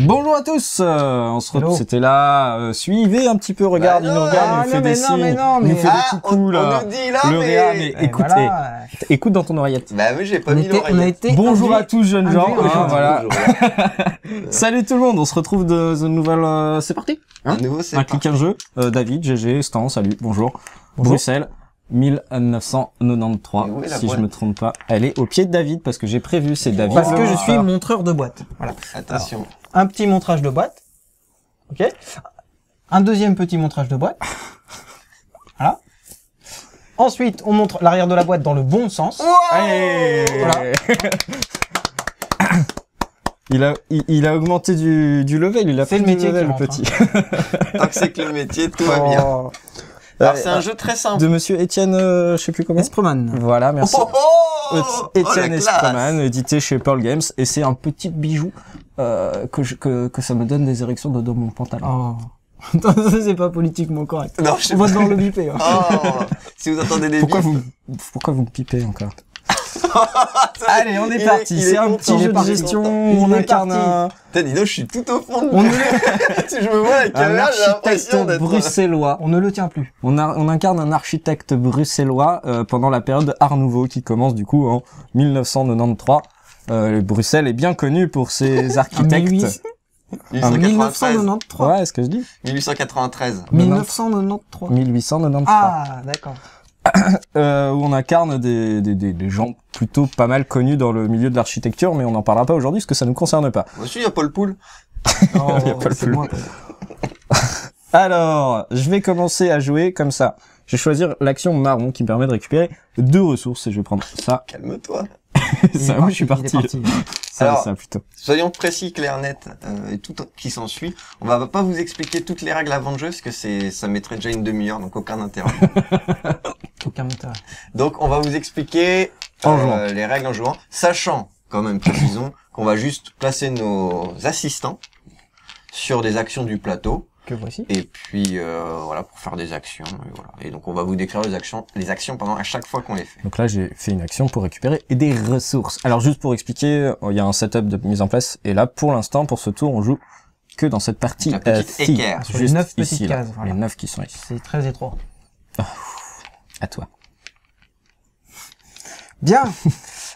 Bonjour à tous, on se retrouve, c'était là, suivez un petit peu, regarde, il nous regarde, il nous fait des signes, il nous fait des coucous là, on nous dit là, le réa, mais écoute, voilà. écoute dans ton oreillette. Bah oui, j'ai pas mis l'oreillette. Bonjour à tous jeunes gens, voilà. Bonjour. Salut tout le monde, on se retrouve dans une nouvelle, c'est parti, Un nouveau, c'est un clic un jeu, David, GG, Stan, salut, bonjour. Bruxelles, 1993, Oui, si je me trompe pas. Elle est au pied de David, parce que j'ai prévu, c'est David. Parce que je suis montreur de boîte. Voilà. Attention. Alors, un petit montrage de boîte. Ok. Un deuxième petit montrage de boîte. Voilà. Ensuite, on montre l'arrière de la boîte dans le bon sens. Hey Voilà. Il a augmenté du level, il a C'est fait le métier level, qui le rentre, petit. Tant que c'est que le métier, tout va bien. Oh. Alors c'est un jeu très simple. De monsieur Étienne, je sais plus comment. Esproman. Voilà, merci. Étienne la classe. Esproman, édité chez Pearl Games, et c'est un petit bijou que ça me donne des érections dans mon pantalon. Oh. Attends, ça c'est pas politiquement correct. Non, je sais On va pas. devoir le biper. Hein. Oh, si vous entendez des Pourquoi bips. vous me pipez encore? Allez, on est parti. C'est un petit jeu de gestion où on incarne un Putain, dis donc, je suis tout au fond de On ne, Si je me vois avec caméra, j'ai architecte l'impression d'être... bruxellois. on ne le tient plus. On incarne un architecte bruxellois pendant la période Art Nouveau qui commence du coup en 1993. Bruxelles est bien connue pour ses architectes. 1993. Ouais, est-ce que je dis 1893. 1993. 1893. Ah, d'accord. Où on incarne des gens plutôt pas mal connus dans le milieu de l'architecture, mais on n'en parlera pas aujourd'hui parce que ça nous concerne pas. Moi aussi, il y a Paul Poul. Oh, Il y a pas le c'est plus. moi. Alors, je vais commencer à jouer comme ça. Je vais choisir l'action marron qui me permet de récupérer 2 ressources et je vais prendre ça. Calme-toi. Ça, oui, je suis parti. Ça, Alors, ça plutôt. Soyons précis, clair, net, et tout qui s'ensuit. On va pas vous expliquer toutes les règles avant le jeu, parce que ça mettrait déjà une demi-heure, donc aucun intérêt. Aucun intérêt. Donc, on va vous expliquer En jouant. les règles en jouant, sachant, quand même, précisons, qu'on va juste placer nos assistants sur des actions du plateau, Que voici. et puis voilà, pour faire des actions, et voilà. Et donc, on va vous décrire les actions à chaque fois qu'on les fait. Donc là, j'ai fait une action pour récupérer des ressources. Alors juste pour expliquer, il y a un setup de mise en place, et là, pour l'instant, pour ce tour, on joue que dans cette partie La petite équerre. Sur les juste 9 petites ici, là. cases, voilà. Les 9 qui sont ici. C'est très étroit. À toi. Bien.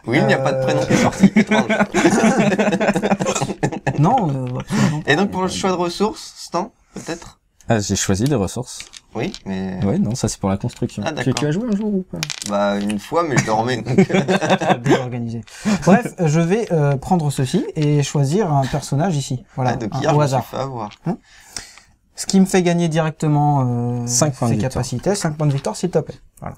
Oui, il n'y a pas de prénom qui est sorti. Étrange. Non, absolument pas. Et donc, pour le choix de ressources, Stan, peut-être? Ah, j'ai choisi des ressources. Oui, mais... Ouais, non, ça c'est pour la construction. Ah, d'accord. Tu as joué un jour ou pas? Bah, une fois, mais je dormais, donc... Désorganisé. Bref, je vais prendre ceci et choisir un personnage ici. Voilà, Ah, donc un- hier, au je me suis hasard. fait avoir. Ce qui me fait gagner directement 5 points de ses victoire. capacités, 5 points de victoire, s'il te plaît. Voilà.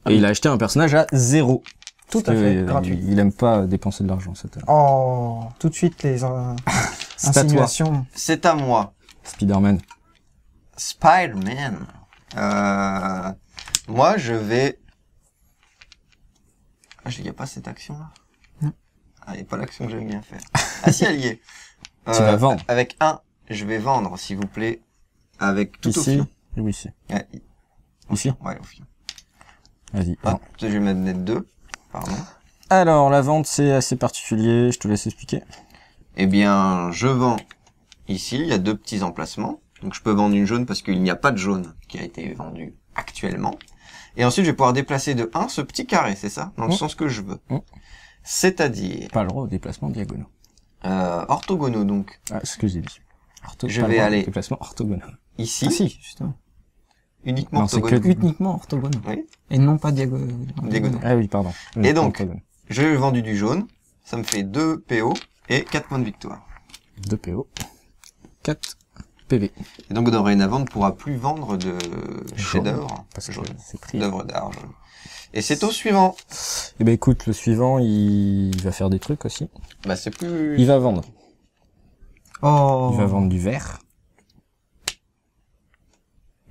Et il a acheté un personnage à 0. Tout Parce à que, fait, gratuit. il aime pas dépenser de l'argent, cet homme. Oh, tout de suite les C'est à toi. insinuations. C'est à moi. Spider-Man. Spider-Man. Moi, je vais... Ah, il n'y a pas cette action-là? Non. Ah, il n'y a pas l'action que j'aime bien faire. Ah si, elle y est. Tu vas vendre. Avec un, je vais vendre, s'il vous plaît. Avec tout au Ici. fion. Oui, ici. Ouais, Ici. ouais, au fion. Vas-y. Ah, vends. je vais mettre net 2. Pardon. Alors, la vente, c'est assez particulier. Je te laisse expliquer. Eh bien, je vends ici. Il y a 2 petits emplacements. Donc, je peux vendre une jaune parce qu'il n'y a pas de jaune qui a été vendu actuellement. Et ensuite, je vais pouvoir déplacer de 1 ce petit carré, c'est ça? Dans le sens que je veux. C'est-à-dire, Pas le droit au déplacement diagonal. orthogonaux, donc. Ah, c'est ce que j'ai dit. Je pas le vais droit au aller déplacement orthogonal. ici, Ah si, justement. uniquement Non, c'est orthogonaux. que- Uniquement orthogonal. Oui. Et non pas diagonal. Diagonal. Ah oui, pardon. Et donc, Orthogonal. j'ai vendu du jaune. Ça me fait 2 PO et 4 points de victoire. 2 PO. 4 PV. Et donc, dorénavant, on ne pourra plus vendre de chefs-d'œuvre. Parce que jaune. c'est pris. D'œuvres d'art jaune. Et c'est au suivant. Eh ben écoute, le suivant, il va faire des trucs aussi. Bah, c'est plus... Il va vendre. Oh. Il va vendre du verre.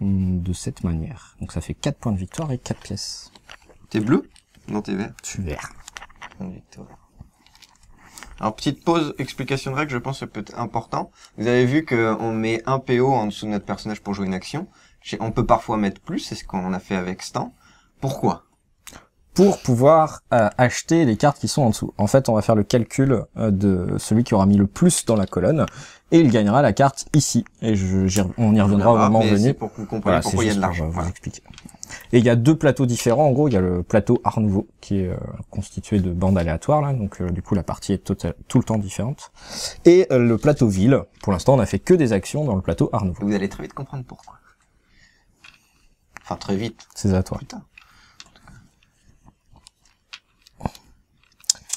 De cette manière. Donc ça fait 4 points de victoire et 4 pièces. T'es bleu? Non, t'es vert. Je suis vert. Points de victoire. Alors, petite pause, explication de règle, je pense que c'est peut-être important. Vous avez vu qu'on met un PO en dessous de notre personnage pour jouer une action. On peut parfois mettre plus, c'est ce qu'on a fait avec Stan. Pourquoi? pour pouvoir acheter les cartes qui sont en dessous. En fait, on va faire le calcul de celui qui aura mis le plus dans la colonne, et il gagnera la carte ici. Et on y reviendra au moment mais venu. c'est pour que vous compreniez pourquoi il y a de l'argent. Vous Voilà. expliquer. Et il y a deux plateaux différents. En gros, il y a le plateau Art Nouveau qui est constitué de bandes aléatoires là, donc du coup la partie est tout le temps différente. Et le plateau Ville. Pour l'instant, on a fait que des actions dans le plateau Art Nouveau. Vous allez très vite comprendre pourquoi. Enfin, très vite. C'est à toi. Putain.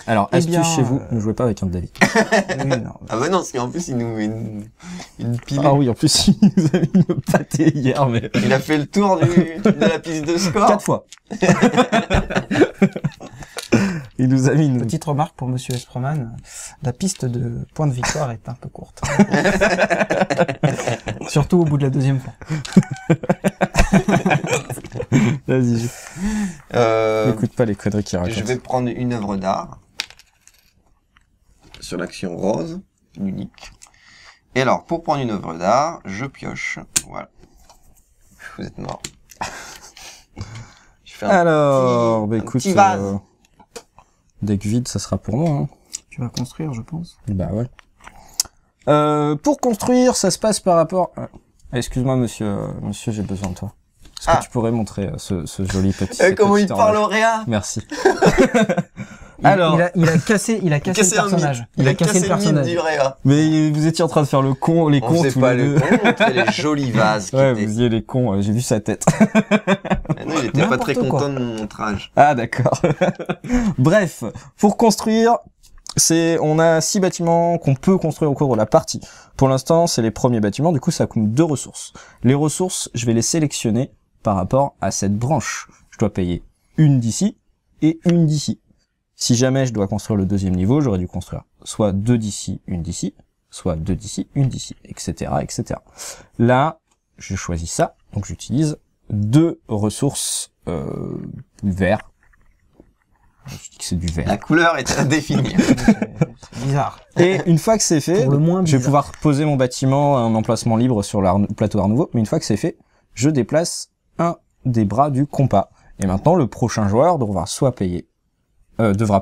Alors, Eh astuce bien, chez vous, ne jouez pas avec un David. Oui, non. Ah bah non, parce qu'en plus, il nous met une pilule. Ah oui, en plus, il nous a mis une pâtée hier, mais... Il a fait le tour de la piste de score. 4 fois. Il nous a mis une... Petite remarque pour Monsieur Esproman, la piste de point de victoire est un peu courte. Surtout au bout de la deuxième fois. Vas-y, n'écoute pas les conneries qu'il raconte. Je vais prendre une œuvre d'art sur l'action rose, unique. Et alors, pour prendre une œuvre d'art, je pioche. Voilà. Vous êtes mort. Je fais Alors, bah écoute, petit vase. deck vide, ça sera pour moi. Hein. Tu vas construire, je pense. Bah ouais. Pour construire, ça se passe par rapport... Excuse-moi, monsieur, j'ai besoin de toi. Est-ce que tu pourrais montrer ce joli petit... comment petit il parle au réa. Merci. Alors, il a cassé le personnage. Il a cassé le personnage. Du réa. Mais vous étiez en train de faire le con, les cons On faisait tous pas les le deux. con, on montrait les jolis vases qui Ouais, étaient... vous y les cons, j'ai vu sa tête. Ah non, il était pas N'importe très quoi. content de mon montrage. Ah d'accord. Bref, pour construire, on a 6 bâtiments qu'on peut construire au cours de la partie. Pour l'instant, c'est les premiers bâtiments, du coup ça coûte 2 ressources. Les ressources, je vais les sélectionner par rapport à cette branche. Je dois payer une d'ici et une d'ici. Si jamais je dois construire le deuxième niveau, j'aurais dû construire soit 2 d'ici, une d'ici, soit 2 d'ici, une d'ici, etc., etc. Là, je choisis ça, donc j'utilise 2 ressources vert. Je dis que c'est du vert. La couleur est à définir. C'est bizarre. Et une fois que c'est fait, Pour le moins je vais bizarre. pouvoir poser mon bâtiment à un emplacement libre sur le plateau Art Nouveau. Mais une fois que c'est fait, je déplace un des bras du compas. Et maintenant, le prochain joueur devra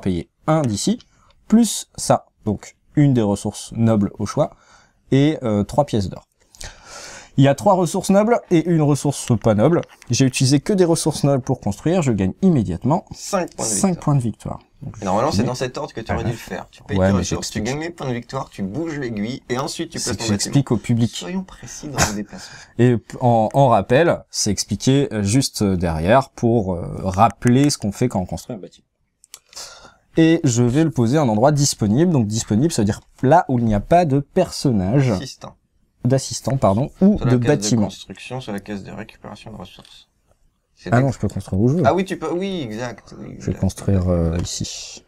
payer un d'ici, plus ça. Donc, une des ressources nobles au choix, et 3 pièces d'or. Il y a 3 ressources nobles et une ressource pas noble. J'ai utilisé que des ressources nobles pour construire, je gagne immédiatement 5 points de 5 victoire. points de victoire. Donc, Et normalement, c'est mais- dans cet ordre que tu aurais dû le faire. Tu payes Ouais, tes mais ressources, tu j'explique. gagnes les points de victoire, tu bouges l'aiguille, et ensuite tu C'est places que ton bâtiment. j'explique au public. Soyons précis dans nos déplacements. Et en rappel, c'est expliqué juste derrière pour rappeler ce qu'on fait quand on construit un bâtiment. Et je vais le poser à un endroit disponible. Donc disponible, ça veut dire là où il n'y a pas de personnage, Assistant. d'assistant, pardon, ou Sur la de case bâtiment. de construction, sur la case de récupération de ressources. C'est Ah des- non, je peux construire où je veux. Ah oui, tu peux, oui, exact. Oui, Je vais construire ici.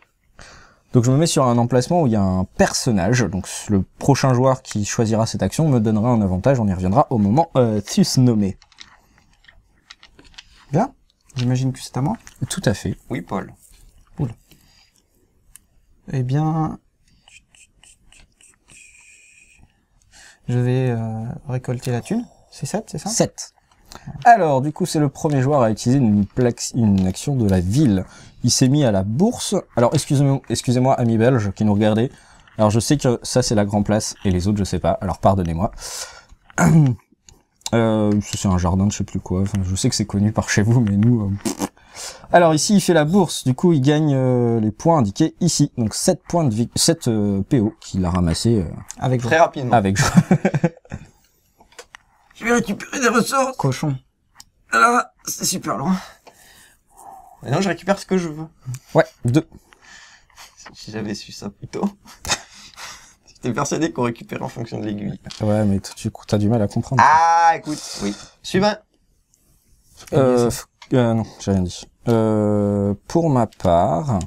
Donc je me mets sur un emplacement où il y a un personnage. Donc le prochain joueur qui choisira cette action me donnera un avantage. On y reviendra au moment nommé. Bien. J'imagine que c'est à moi. Tout à fait. Oui, Paul. Eh bien, je vais récolter la thune. C'est 7, c'est ça? 7. Alors, du coup, c'est le premier joueur à utiliser une action de la ville. Il s'est mis à la bourse. Alors, excusez-moi, amis belges qui nous regardez. Alors, je sais que ça, c'est la Grand Place, et les autres, je sais pas. Alors, pardonnez-moi. C'est un jardin de je sais plus quoi. Enfin, je sais que c'est connu par chez vous, mais nous... Alors, ici, il fait la bourse. Du coup, il gagne les points indiqués ici. Donc, 7 points de 7 PO qu'il a ramassé Avec Très rapidement. avec... Je vais récupérer des ressources. cochon. Ah, c'est super loin. Maintenant, je récupère ce que je veux. Ouais, 2. Si j'avais su ça plus tôt. J'étais persuadé qu'on récupérait en fonction de l'aiguille. Ouais, mais tu as du mal à comprendre. Ah, écoute. Oui. Suivant. Non, j'ai rien dit. Pour ma part...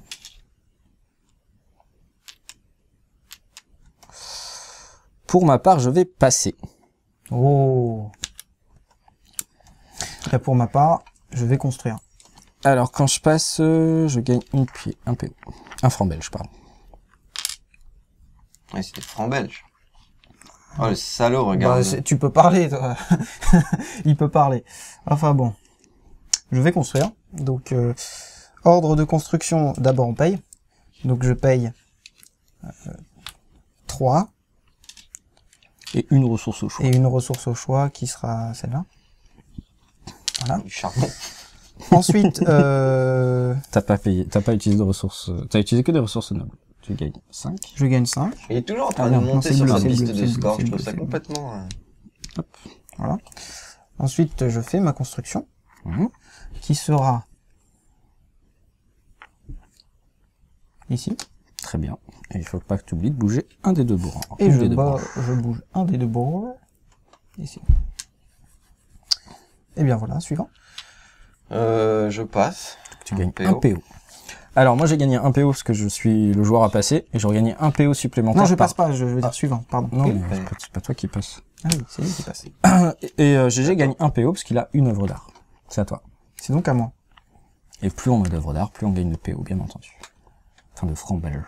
je vais passer. Oh. Et pour ma part, je vais construire. Alors, quand je passe, je gagne un PO. Un franc belge, pardon. Ouais, c'était franc belge. Oh, le salaud, regarde. Bah, tu peux parler, toi. Il peut parler. Enfin bon. Je vais construire. Donc, ordre de construction, d'abord on paye. Donc je paye 3 Et une ressource au choix. et une ressource au choix qui sera celle-là. Voilà. Du charbon. Ensuite, T'as pas payé, t'as pas utilisé de ressources, t'as utilisé que des ressources nobles. Tu gagnes 5. je gagne 5. Il est toujours en train Ah de non, monter c'est sur bleu, sa c'est piste bleu, de c'est score. bleu, Je trouve c'est ça bleu. complètement... Voilà. Ensuite, je fais ma construction Mhm. qui sera ici. Très bien. Et il faut pas que tu oublies de bouger un des deux bourgs. Et je bouge un des deux bords ici. Et bien voilà, suivant. Je passe. Tu gagnes PO. un PO. Alors moi j'ai gagné un PO parce que je suis le joueur à passer et j'ai regagné un PO supplémentaire. Non, je par- passe pas, je veux dire suivant, pardon. Non, Oui. mais c'est pas toi qui passe. Ah oui, c'est lui qui passe. Et GG gagne un PO parce qu'il a une œuvre d'art. C'est à toi. C'est donc à moi. Et plus on a d'œuvres d'art, plus on gagne de PO, bien entendu. Enfin de francs belges.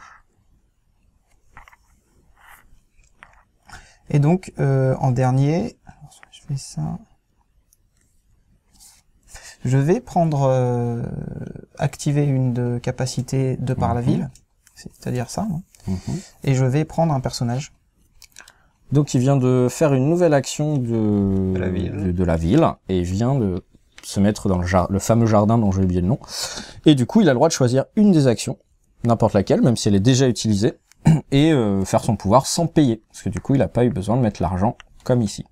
Et donc, en dernier, je fais ça. Je vais prendre, activer une de capacité de par la ville, c'est-à-dire ça, non et je vais prendre un personnage. Donc il vient de faire une nouvelle action de la ville. de la ville et il vient de se mettre dans le fameux jardin dont j'ai oublié le nom. Et du coup il a le droit de choisir une des actions, n'importe laquelle, même si elle est déjà utilisée, et faire son pouvoir sans payer. Parce que du coup il a pas eu besoin de mettre l'argent comme ici.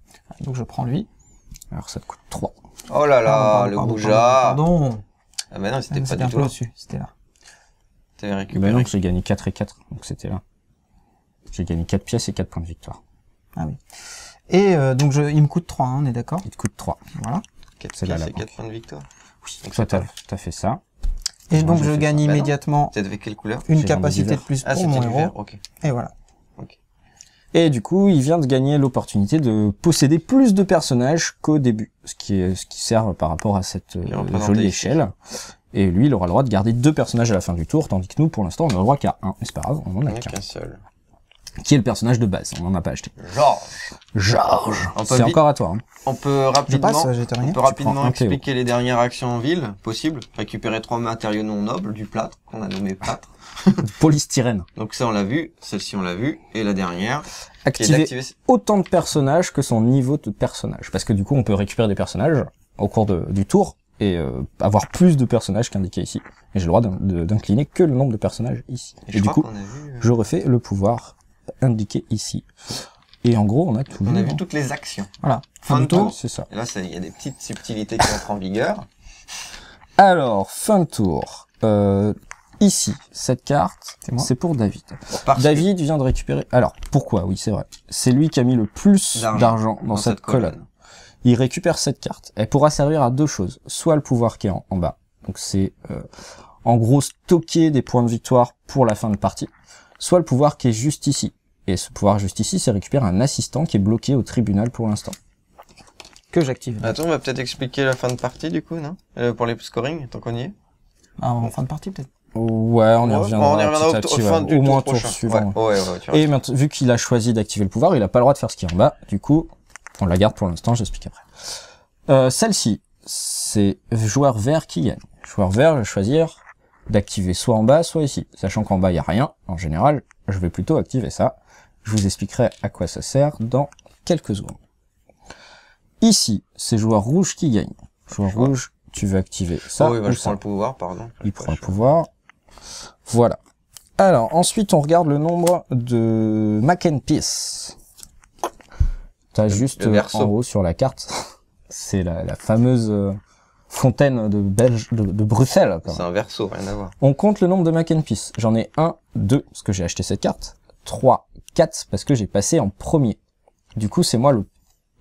Donc je prends lui. Alors ça te coûte 3. Oh là là, Pardon, le pardon, boujard. Pardon. Ah bah non, c'était pas C'était du un tout peu là. au-dessus, c'était là. T'avais Ben récupéré. non, j'ai gagné 4 et 4, donc c'était là. J'ai gagné 4 pièces et 4 points de victoire. Ah oui. Et donc il me coûte 3, hein, on est d'accord? Il te coûte 3. Voilà. 4 C'est là, pièces la et 4 points de victoire. Oui, Donc toi c'est t'as fait ça. Et donc j'ai je fait gagne ça. Bah non. immédiatement T'avais quelle couleur? une J'ai capacité vendu de plus Ah, pour c'était mon du héros. vert, ok. Et voilà. Et du coup, il vient de gagner l'opportunité de posséder plus de personnages qu'au début, ce qui sert par rapport à cette est représenté jolie ici. échelle. Et lui, il aura le droit de garder 2 personnages à la fin du tour, tandis que nous, pour l'instant, on a le droit qu'à 1. Mais c'est pas grave, on en Il a n'y en a qu'un. qu'un seul. Qui est le personnage de base, on n'en a pas acheté. Georges. On peut C'est vite- encore à toi. Hein. On peut Je rapidement, passe, j'ai terminé. on peut prends rapidement un expliquer les dernières actions en ville possibles. Récupérer 3 matériaux non nobles, du plâtre, qu'on a nommé plâtre. Polystyrène. Donc ça on l'a vu, celle-ci on l'a vu, et la dernière, qui est Activer d'activer... autant de personnages que son niveau de personnage. Parce que du coup, on peut récupérer des personnages au cours du tour et avoir plus de personnages qu'indiqué ici. Et j'ai le droit d'incliner que le nombre de personnages ici. Et Et je du crois coup, qu'on a vu, je refais le pouvoir indiqué ici. Et en gros, on a tout. on a vu toutes les actions. Voilà. Fin de tour. C'est ça. Et là, il y a des petites subtilités qui entrent en vigueur. Alors, fin de tour. Ici, cette carte, C'est moi. c'est pour David. Parce David vient de récupérer... Alors, pourquoi? Oui, c'est vrai. C'est lui qui a mis le plus D'argent d'argent que dans cette colonne. Il récupère cette carte. Elle pourra servir à 2 choses. Soit le pouvoir qui est en bas. Donc c'est en gros stocker des points de victoire pour la fin de partie. Soit le pouvoir qui est juste ici. Et ce pouvoir juste ici, c'est récupérer un assistant qui est bloqué au tribunal pour l'instant. Que j'active. Attends, on va peut-être expliquer la fin de partie du coup, non? Pour les scoring, tant qu'on y est. Ah, en fin de partie peut-être. Ouais, on y reviendra, on y reviendra petit à petit, fin ouais. du Au moins tour tour prochain. suivant. Ouais, tu vois. Et maintenant, vu qu'il a choisi d'activer le pouvoir, il a pas le droit de faire ce qui est en bas. Du coup, on la garde pour l'instant, j'explique après. Celle-ci, c'est joueur vert qui gagne. Joueur vert, je vais choisir d'activer soit en bas, soit ici. Sachant qu'en bas, il y a rien. En général, je vais plutôt activer ça. Je vous expliquerai à quoi ça sert dans quelques secondes. Ici, c'est joueur rouge qui gagne. Joueur rouge, tu veux activer ça Oh oui, bah, ou je ça. prends le pouvoir, pardon. Il prend le pouvoir. Voilà. Alors, ensuite, on regarde le nombre de Mac and Peace. T'as juste le verso. en haut sur la carte, c'est la fameuse fontaine de Bruxelles. quoi. C'est un verso, rien à voir. On compte le nombre de Mac and Peace. J'en ai 1, 2, parce que j'ai acheté cette carte. 3, 4, parce que j'ai passé en premier. Du coup, c'est moi le...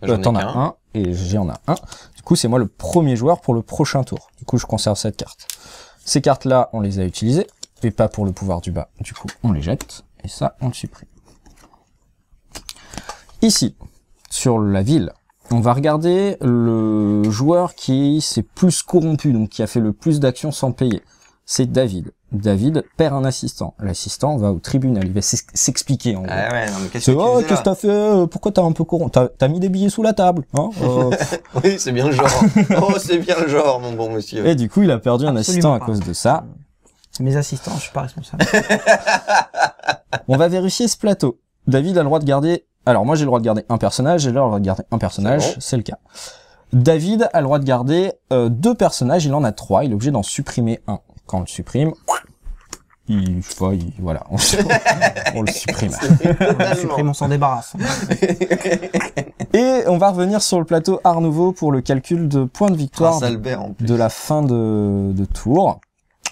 J'en ai T'en as qu'un. un, et j'en ai un. Du coup, c'est moi le premier joueur pour le prochain tour. Du coup, je conserve cette carte. Ces cartes-là, on les a utilisées, mais pas pour le pouvoir du bas. Du coup, on les jette, et ça, on le supprime. Ici, sur la ville, on va regarder le joueur qui s'est plus corrompu, donc qui a fait le plus d'actions sans payer. C'est David. David perd un assistant. L'assistant va au tribunal, il va s'expliquer en gros. Ah ouais, non, mais qu'est-ce C'est que tu oh, faisais qu'est-ce que là? t'as fait? Pourquoi t'as un peu corrompu? T'as mis des billets sous la table, hein? Oui, c'est bien le genre. Oh, c'est bien le genre, mon bon monsieur. Et du coup, il a perdu un assistant à pas. cause de ça. C'est mes assistants, je suis pas responsable. On va vérifier ce plateau. David a le droit de garder... Alors, moi, j'ai le droit de garder un personnage, j'ai le droit de garder un personnage, C'est bon. c'est le cas. David a le droit de garder 2 personnages, il en a 3, il est obligé d'en supprimer un. Quand on le supprime, voilà, on le supprime. On supprime, on s'en débarrasse. Et on va revenir sur le plateau Art Nouveau pour le calcul de points de victoire Prince Albert en plus. de la fin de tour.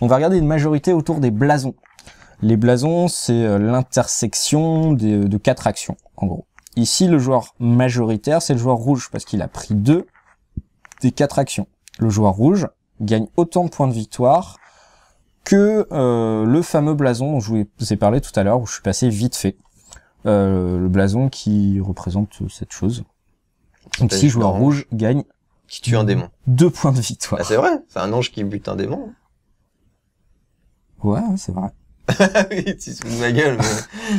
On va regarder une majorité autour des blasons. Les blasons, c'est l'intersection de 4 actions, en gros. Ici, le joueur majoritaire, c'est le joueur rouge, parce qu'il a pris 2 des 4 actions. Le joueur rouge gagne autant de points de victoire que le fameux blason dont je vous ai parlé tout à l'heure, où je suis passé vite fait. Le blason qui représente cette chose. Donc si joueur rouge gagne Qui tue un démon. 2 points de victoire. Ah, c'est vrai, c'est un ange qui bute un démon. Ouais, c'est vrai. Oui, tu te fous de ma gueule, mais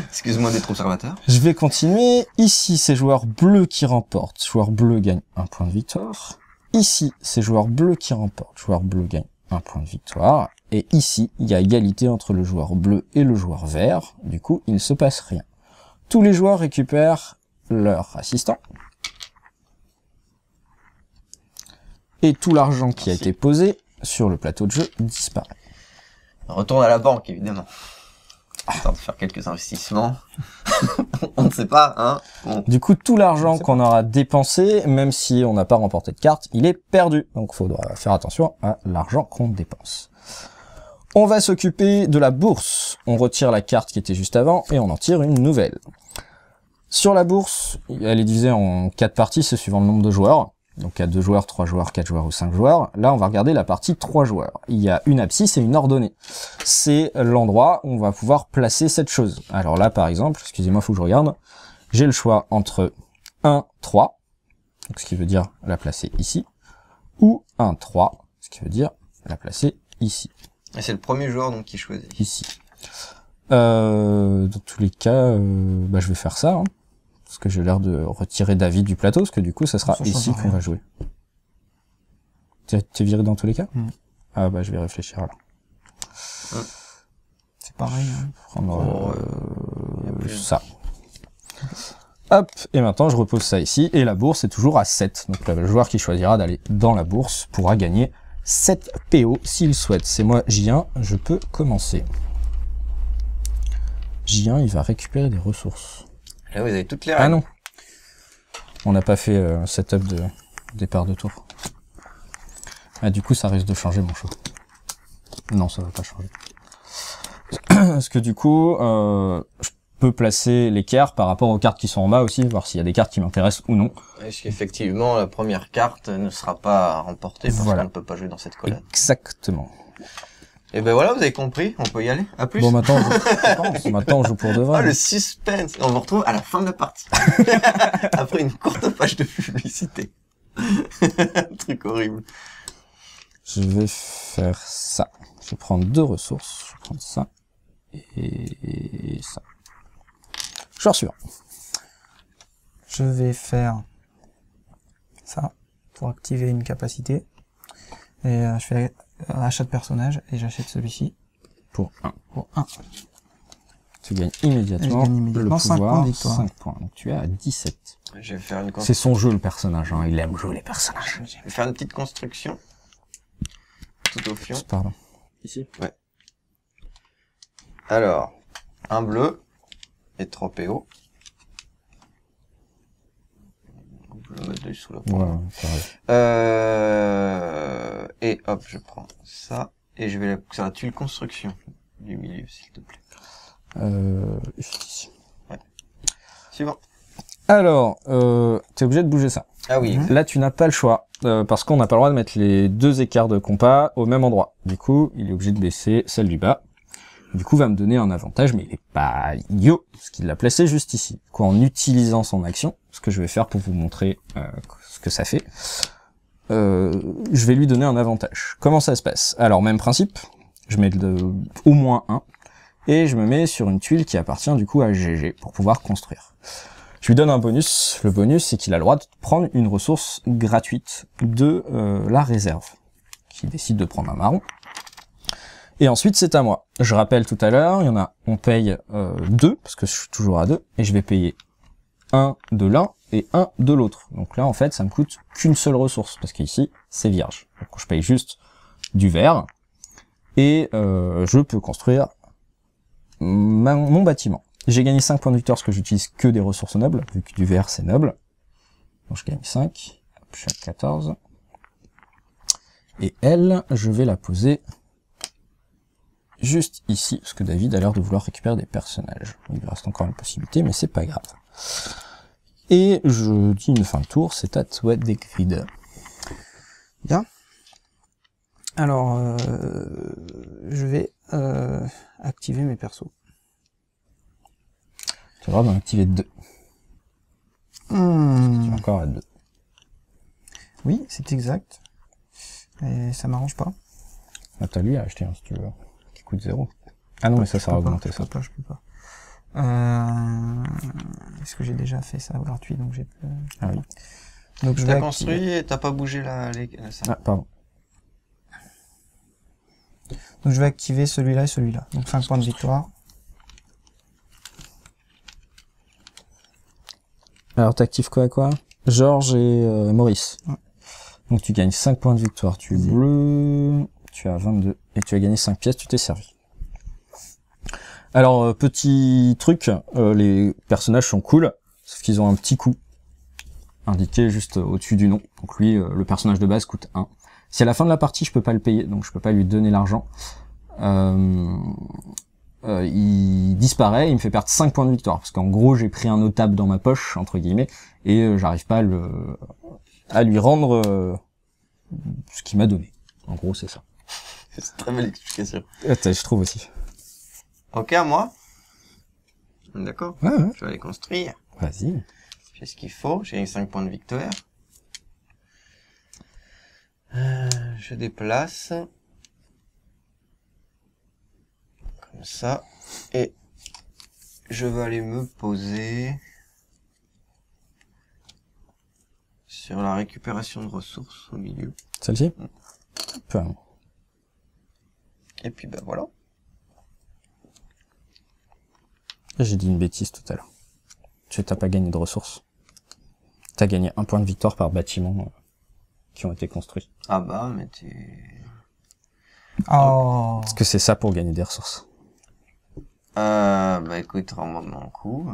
excuse-moi d'être observateur. Je vais continuer. Ici, c'est joueur bleu qui remporte. Joueur bleu gagne 1 point de victoire. Ici, c'est joueur bleu qui remporte. Joueur bleu gagne 1 point de victoire. Et ici, il y a égalité entre le joueur bleu et le joueur vert. Du coup, il ne se passe rien. Tous les joueurs récupèrent leur assistant. Et tout l'argent qui a été posé sur le plateau de jeu disparaît. On retourne à la banque, évidemment. Histoire de faire quelques investissements. On ne sait pas, hein. Bon. Du coup, tout l'argent qu'on aura dépensé, même si on n'a pas remporté de carte, il est perdu. Donc, il faudra faire attention à l'argent qu'on dépense. On va s'occuper de la bourse. On retire la carte qui était juste avant et on en tire une nouvelle. Sur la bourse, elle est divisée en 4 parties, c'est suivant le nombre de joueurs. Donc, à 2 joueurs, 3 joueurs, 4 joueurs ou 5 joueurs. Là, on va regarder la partie 3 joueurs. Il y a une abscisse et une ordonnée. C'est l'endroit où on va pouvoir placer cette chose. Alors là, par exemple, excusez-moi, faut que je regarde. J'ai le choix entre 1, 3, donc ce qui veut dire la placer ici, ou 1, 3, ce qui veut dire la placer ici. Et c'est le premier joueur donc qui choisit. Ici. Dans tous les cas, je vais faire ça, hein, parce que j'ai l'air de retirer David du plateau, parce que du coup, ça sera ici qu'on va jouer. T'es viré dans tous les cas? Ah bah, je vais réfléchir alors. C'est pareil. Hein. Prendre ça. Hop, et maintenant je repose ça ici, et la bourse est toujours à 7. Donc le joueur qui choisira d'aller dans la bourse pourra gagner 7 PO s'il souhaite. C'est moi J1, je peux commencer. J1, il va récupérer des ressources. Là, vous avez toutes les règles. Ah non, on n'a pas fait un setup de départ de tour. Ah, du coup ça risque de changer mon choix. Non, ça va pas changer. Parce que du coup, je peux placer l'équerre par rapport aux cartes qui sont en bas aussi, voir s'il y a des cartes qui m'intéressent ou non. Est-ce qu'effectivement, la première carte ne sera pas remportée parce Voilà. qu'on ne peut pas jouer dans cette colonne. Exactement. Et ben voilà, vous avez compris, on peut y aller. À plus. Bon, maintenant, maintenant on joue pour de vrai. Ah, le suspense. On vous retrouve à la fin de la partie. Après une courte page de publicité. Un truc horrible. Je vais faire ça. Je vais prendre 2 ressources. Je vais prendre ça et ça. Joueur suivant. Je vais faire ça pour activer une capacité. Et je fais achat de personnage et j'achète celui-ci Pour 1. pour 1. Tu gagnes immédiatement, Et je gagne immédiatement le 5 pouvoir, points de victoire. 5 points. Donc tu es à 17. Je vais faire une C'est son jeu le personnage, hein. Il aime jouer les personnages. Je vais faire une petite construction. Tout au fion. Pardon. Ici? Ouais. Alors, un bleu et 3 PO. Je vais mettre sous la Ouais, ça arrive. Et hop, je prends ça. Et je vais ça tue construction du milieu, s'il te plaît. Ici. Suivant. Alors, t'es obligé de bouger ça. Ah oui. Là, tu n'as pas le choix, parce qu'on n'a pas le droit de mettre les 2 écarts de compas au même endroit. Du coup, il est obligé de baisser celle du bas. Du coup, va me donner un avantage, mais il est pas idiot, parce qu'il l'a placé juste ici. Quoi, en utilisant son action, ce que je vais faire pour vous montrer ce que ça fait, je vais lui donner un avantage. Comment ça se passe? Alors, même principe, Je mets au moins 1. Et je me mets sur une tuile qui appartient du coup à GG pour pouvoir construire. Je lui donne un bonus. Le bonus, c'est qu'il a le droit de prendre une ressource gratuite de la réserve. Qui décide de prendre un marron. Et ensuite, c'est à moi. Je rappelle tout à l'heure, il y en a, on paye 2, parce que je suis toujours à 2, et je vais payer 1 de l'un et 1 de l'autre. Donc là, en fait, ça me coûte qu'une seule ressource, parce qu'ici, c'est vierge. Donc je paye juste du vert, et je peux construire mon bâtiment. J'ai gagné 5 points de victoire, parce que j'utilise que des ressources nobles, vu que du vert, c'est noble. Donc je gagne 5, hop, je suis à 14. Et elle, je vais la poser juste ici, parce que David a l'air de vouloir récupérer des personnages. Il lui reste encore une possibilité, mais c'est pas grave. Et je dis une fin de tour, c'est à toi Degrid. Bien. Alors, je vais activer mes persos. Tu vas d'en activer 2. Tu es encore à 2. Oui, c'est exact. Et ça m'arrange pas. Ah, t'as lui à acheter, si tu veux, qui coûte 0. Ah non, mais ça va augmenter ça. Je peux pas. Est-ce que j'ai déjà fait ça gratuit, donc j'ai plus... Ah oui. Donc je vais construit et t'as pas bougé ça. Ah, pardon. Donc je vais activer celui-là et celui-là. Donc 5 points de victoire. Alors t'actives quoi à quoi? Georges et Maurice. Ouais. Donc tu gagnes 5 points de victoire, tu es bleu, tu as 22, et tu as gagné 5 pièces, tu t'es servi. Alors petit truc, les personnages sont cool, sauf qu'ils ont un petit coût indiqué juste au-dessus du nom. Donc lui, le personnage de base coûte 1. Si à la fin de la partie je peux pas le payer, donc je peux pas lui donner l'argent, il disparaît, il me fait perdre 5 points de victoire, parce qu'en gros j'ai pris un notable dans ma poche, entre guillemets, et j'arrive pas à lui rendre ce qu'il m'a donné. En gros c'est ça. C'est une très belle explication. Je trouve aussi. Ok, à moi. D'accord. Ouais. Je vais aller construire. Vas-y. J'ai ce qu'il faut, j'ai 5 points de victoire. Je déplace. Comme ça. Et je vais aller me poser sur la récupération de ressources au milieu. Celle-ci. Et puis ben voilà. J'ai dit une bêtise tout à l'heure. Tu n'as pas gagné de ressources. T'as gagné 1 point de victoire par bâtiment qui ont été construits. Ah bah, mais tu... Oh. Parce que c'est ça pour gagner des ressources. Bah écoute, rends-moi mon coup.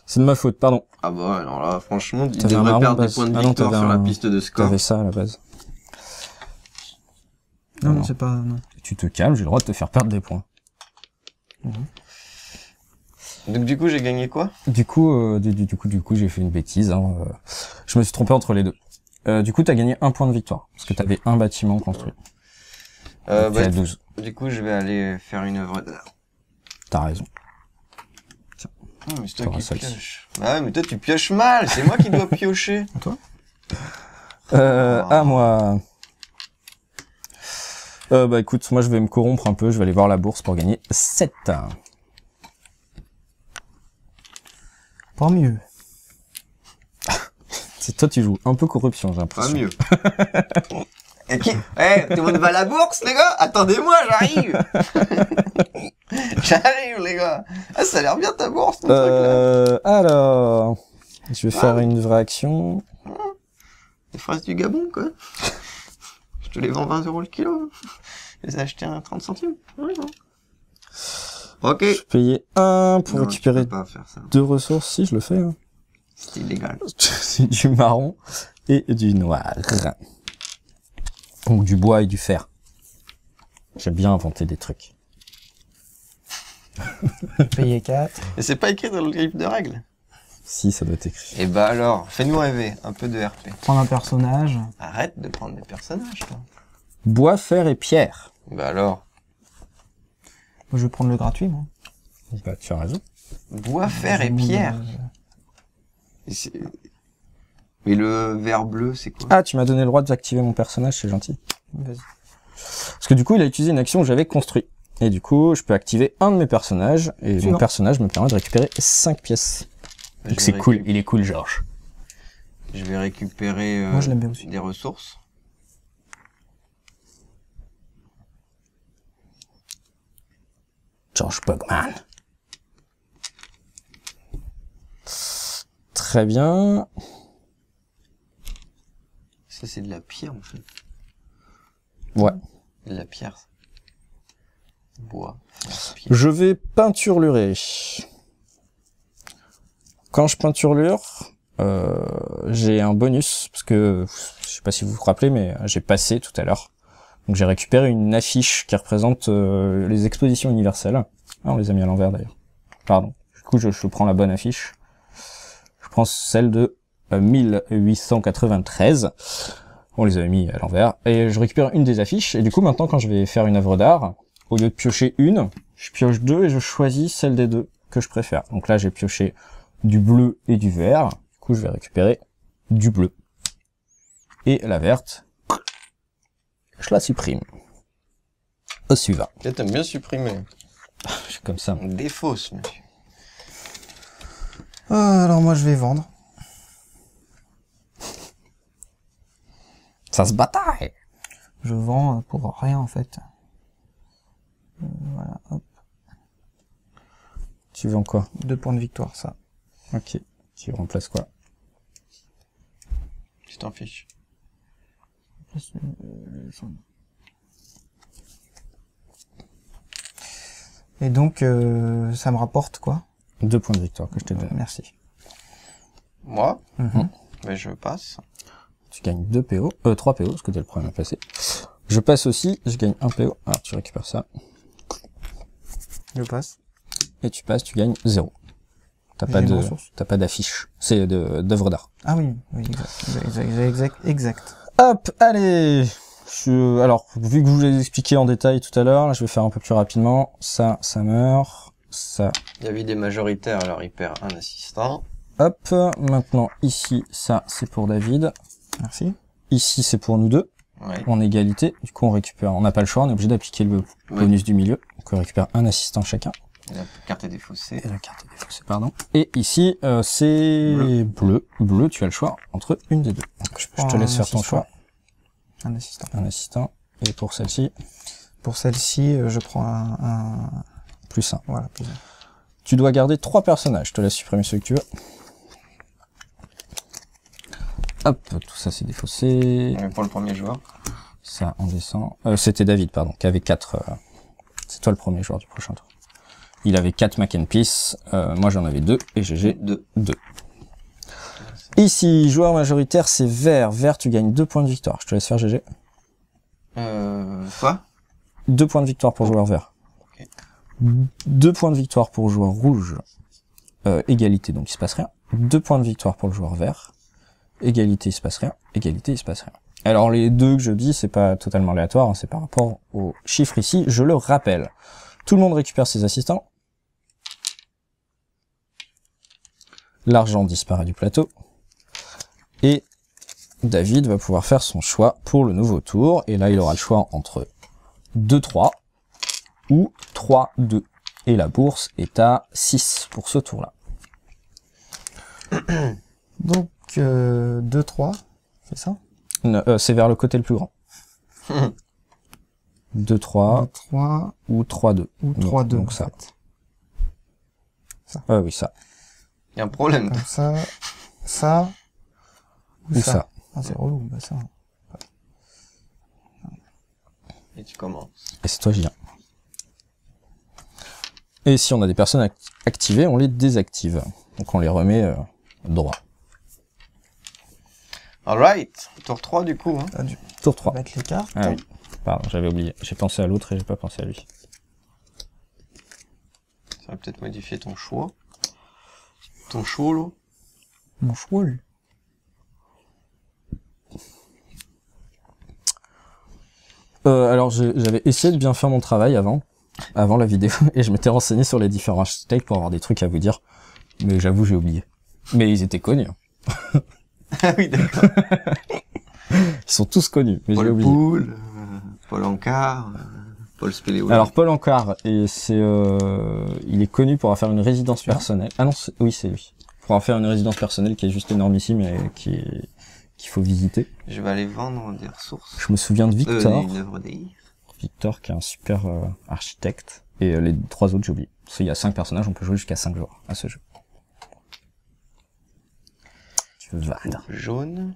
C'est de ma faute, pardon. Ah bah, alors là, franchement, il T'avais un devrait marron perdre de des points de base. Ah non, victoire t'avais sur la un- piste de score. T'avais ça à la base. Non, non. c'est pas... Non. Tu te calmes, j'ai le droit de te faire perdre des points. Donc du coup, j'ai gagné quoi? Du coup, j'ai fait une bêtise. Hein. Je me suis trompé entre les deux. Du coup, t'as gagné 1 point de victoire parce que t'avais un bâtiment construit. Tu Bah, as 12. du coup, je vais aller faire une œuvre d'art. T'as raison. Mais c'est toi T'auras qui celle-ci. pioches. Bah ouais, mais toi, tu pioches mal. C'est moi qui dois piocher. À toi? À moi. Bah écoute, moi je vais me corrompre un peu, je vais aller voir la bourse pour gagner 7. Pas mieux. C'est toi tu joues un peu corruption, j'ai Pas l'impression. mieux. Et qui... Eh, tout le monde va à la bourse, les gars? Attendez-moi, j'arrive. J'arrive, les gars. Ah, ça a l'air bien ta bourse, ton truc, là. Alors, je vais faire une vraie action. Les fraises du Gabon, quoi. Je te les vends 20 € le kilo. Je les ai achetés à 30 centimes. Ouais, bon. Ok. Je payais 1 pour Non, récupérer tu peux pas faire ça. 2 ressources, si je le fais. Hein. C'est illégal. C'est du marron et du noir. Donc du bois et du fer. J'aime bien inventer des trucs. Payer 4. Et c'est pas écrit dans le livre de règles. Si, ça doit être écrit. Et bah alors, fais-nous rêver. Un peu de RP. Prendre un personnage. Arrête de prendre des personnages, toi. Bois, fer et pierre. Bah alors. Moi, je vais prendre le gratuit, moi. Bah, tu as raison. Bois, fer et pierre. Et c'est- Mais le vert bleu, c'est quoi? Ah, tu m'as donné le droit d'activer mon personnage, c'est gentil. Vas-y. Parce que du coup, il a utilisé une action que j'avais construite. Et du coup, je peux activer un de mes personnages, et Suivant. mon personnage me permet de récupérer 5 pièces. Je Donc vais c'est cool, récup- il est cool, Georges. Je vais récupérer Moi, je l'aime bien aussi. des ressources. George Bugman. Très bien. Ça, c'est de la pierre, en fait. Ouais. De la pierre. Bois. Pierre. Je vais peinturlurer. Quand je peinturlure, j'ai un bonus, parce que, je sais pas si vous vous rappelez, mais j'ai passé tout à l'heure. Donc j'ai récupéré une affiche qui représente les expositions universelles. Ah, on les a mis à l'envers d'ailleurs. Pardon. Du coup, je prends la bonne affiche. Je prends celle de 1893. On les avait mis à l'envers. Et je récupère une des affiches. Et du coup, maintenant, quand je vais faire une œuvre d'art, au lieu de piocher une, je pioche deux et je choisis celle des deux que je préfère. Donc là, j'ai pioché du bleu et du vert. Du coup, je vais récupérer du bleu. Et la verte, je la supprime. Au suivant. Là, t'aimes bien supprimer. Je suis comme ça. On défausse, monsieur. Alors moi, je vais vendre. Ça se bataille. Je vends pour rien, en fait. Voilà, hop. Tu vends quoi? 2 points de victoire, ça. Ok. Tu remplaces quoi? Tu t'en fiches. Et donc, ça me rapporte quoi? 2 points de victoire que je te donne. Merci. Moi, Mhm. ben, je passe. Tu gagnes 2 PO. 3 PO, parce que t'as le premier à passer. Je passe aussi, je gagne 1 PO. Alors tu récupères ça. Je passe. Et tu passes, tu gagnes 0. T'as J'ai pas une de, ressource. t'as pas d'affiche. C'est d'œuvre d'art. Ah oui, oui, exact. Hop, allez. Alors, vu que je vous l'ai expliqué en détail tout à l'heure, là, je vais faire un peu plus rapidement. Ça meurt. Ça. David est majoritaire, alors il perd un assistant. Hop. Maintenant, ici, ça, c'est pour David. Merci. Ici, c'est pour nous deux. Ouais. En égalité. Du coup, on récupère, on n'a pas le choix, on est obligé d'appliquer le bonus du milieu. Donc, on récupère un assistant chacun. La carte est défaussée. Et la carte est défaussée, pardon. Et ici, c'est bleu. Bleu, tu as le choix entre une des deux. Donc, je te laisse faire ton choix. Un assistant. Un assistant. Et pour celle-ci, Pour celle-ci, je prends un... plus un. Voilà, plus un. Tu dois garder 3 personnages. Je te laisse supprimer celui que tu veux. Hop, tout ça c'est défaussé. Pour le premier joueur. Ça, on descend. C'était David, pardon, qui avait 4... C'est toi le premier joueur du prochain tour. Il avait 4 Mac and Peace. Moi j'en avais 2. Et GG, 2. Ici, joueur majoritaire, c'est vert. Vert, tu gagnes 2 points de victoire. Je te laisse faire GG. Quoi? 2 points de victoire pour joueur vert. Ok. 2 points de victoire pour joueur rouge. Égalité, donc il se passe rien. 2 points de victoire pour le joueur vert. Égalité, il se passe rien. Égalité, il se passe rien. Alors les deux que je dis, c'est pas totalement aléatoire, hein, c'est par rapport aux chiffres ici. Je le rappelle. Tout le monde récupère ses assistants. L'argent disparaît du plateau. Et David va pouvoir faire son choix pour le nouveau tour. Et là, il aura le choix entre 2-3 ou 3-2. Et la bourse est à 6 pour ce tour-là. Donc, 2-3, c'est ça? C'est vers le côté le plus grand. 2-3 3 ou 3-2. ou 3-2. Donc en ça. fait. Oui, ça. Il y a un problème. Comme ça, ça, Ou ça. Ah, c'est relou, bah ça. Et tu commences. Et c'est toi, Julien. Et si on a des personnes activées, on les désactive. Donc on les remet droit. Alright. Tour 3 du coup. Hein. Ah, du Tour 3. mettre les cartes. Ah oui. Pardon, j'avais oublié. J'ai pensé à l'autre et j'ai pas pensé à lui. Ça va peut-être modifier ton choix. Ton choix, là. Mon cheval. Alors j'avais essayé de bien faire mon travail avant la vidéo, et je m'étais renseigné sur les différents hashtags pour avoir des trucs à vous dire. Mais j'avoue, j'ai oublié. Mais ils étaient connus. Ah oui, d'accord. Ils sont tous connus, mais j'ai Paul oublié. Poul. Paul Anka, Paul Spéléo. Alors Paul Anka, et c'est, il est connu pour faire une résidence personnelle. Ah non, oui c'est lui. Pour en faire une résidence personnelle qui est juste énormissime et qu'il faut visiter. Je vais aller vendre des ressources. Je me souviens de Victor. Une œuvre d'Aïr. Victor qui est un super architecte. Et les 3 autres j'ai oublié. Parce qu'il y a 5 personnages, on peut jouer jusqu'à 5 joueurs à ce jeu. Tu veux vendre. Jaune.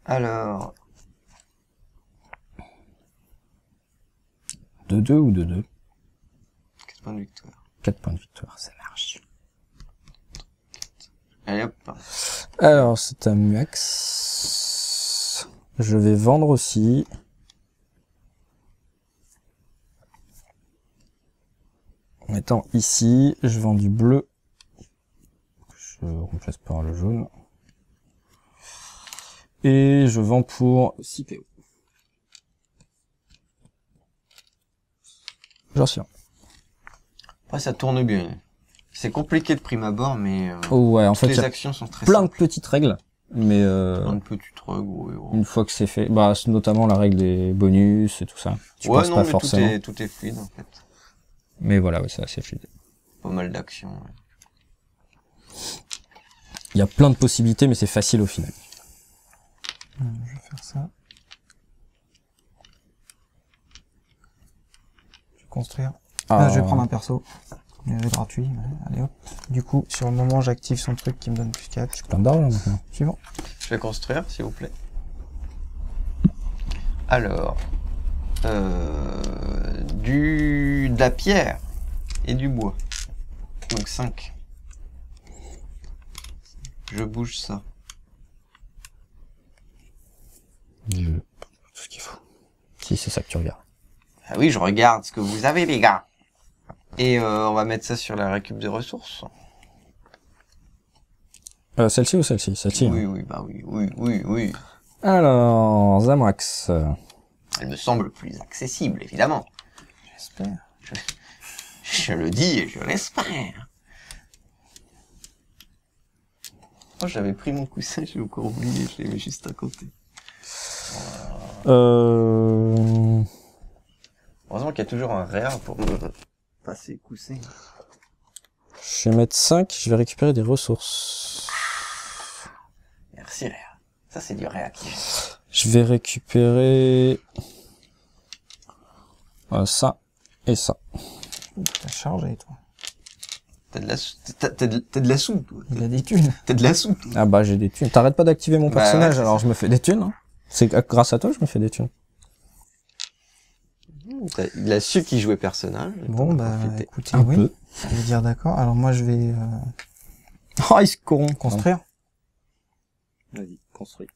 Alors. 2-2 ou 2-2? 4 points de victoire. 4 points de victoire, ça marche. Allez hop. Alors, c'est à Muax. Je vais vendre aussi. En mettant ici, je vends du bleu. Je remplace par le jaune. Et je vends pour 6 PO. J'en suis un. Après, ça tourne bien. C'est compliqué de prime abord, mais Oh ouais, en fait, les il y a actions sont très plein de simples. petites règles. Mais Plein de petits trucs, ouais. une fois que c'est fait, bah c'est notamment la règle des bonus et tout ça. Tu Ouais, penses non, pas mais forcément. tout est fluide, en fait. Mais voilà, ouais, c'est assez fluide. Pas mal d'actions. Ouais. Il y a plein de possibilités, mais c'est facile au final. Je vais faire ça. Je vais construire. Là, je vais prendre un perso. Il est gratuit. Ouais. Allez hop. Du coup, sur le moment, j'active son truc qui me donne plus 4. plein d'argent maintenant. Suivant. Je vais construire, s'il vous plaît. Alors, de la pierre et du bois. Donc 5. Je bouge ça. Tout ce qu'il faut. Si, c'est ça que tu regardes. Ah oui, je regarde ce que vous avez, les gars. Et on va mettre ça sur la récup de ressources. Celle-ci ou celle-ci? Celle-ci. Oui, Hein. oui, bah oui. Alors, Zamax. Elle me semble plus accessible, évidemment. J'espère. Je le dis et je l'espère. Oh, j'avais pris mon coussin, j'ai encore oublié, je l'ai mis juste à côté. Heureusement qu'il y a toujours un rare pour me passer le coussin. Je vais mettre 5, je vais récupérer des ressources. Merci, Réa. Ça, c'est du réactif. Je vais récupérer ça et ça. T'as chargé, toi. T'as de la soupe, toi. Il a des thunes. T'as de la soupe, toi. Ah bah j'ai des thunes. T'arrêtes pas d'activer mon Bah personnage, ouais, c'est alors ça. je me fais des thunes. Hein. C'est grâce à toi je me fais des thunes. Il a su qu'il jouait personnage. Bon, bah, Profiter. écoutez, Un oui. peu. Je vais dire d'accord. Alors, moi, je vais Oh, il se corrompt. construire. Vas-y, construis.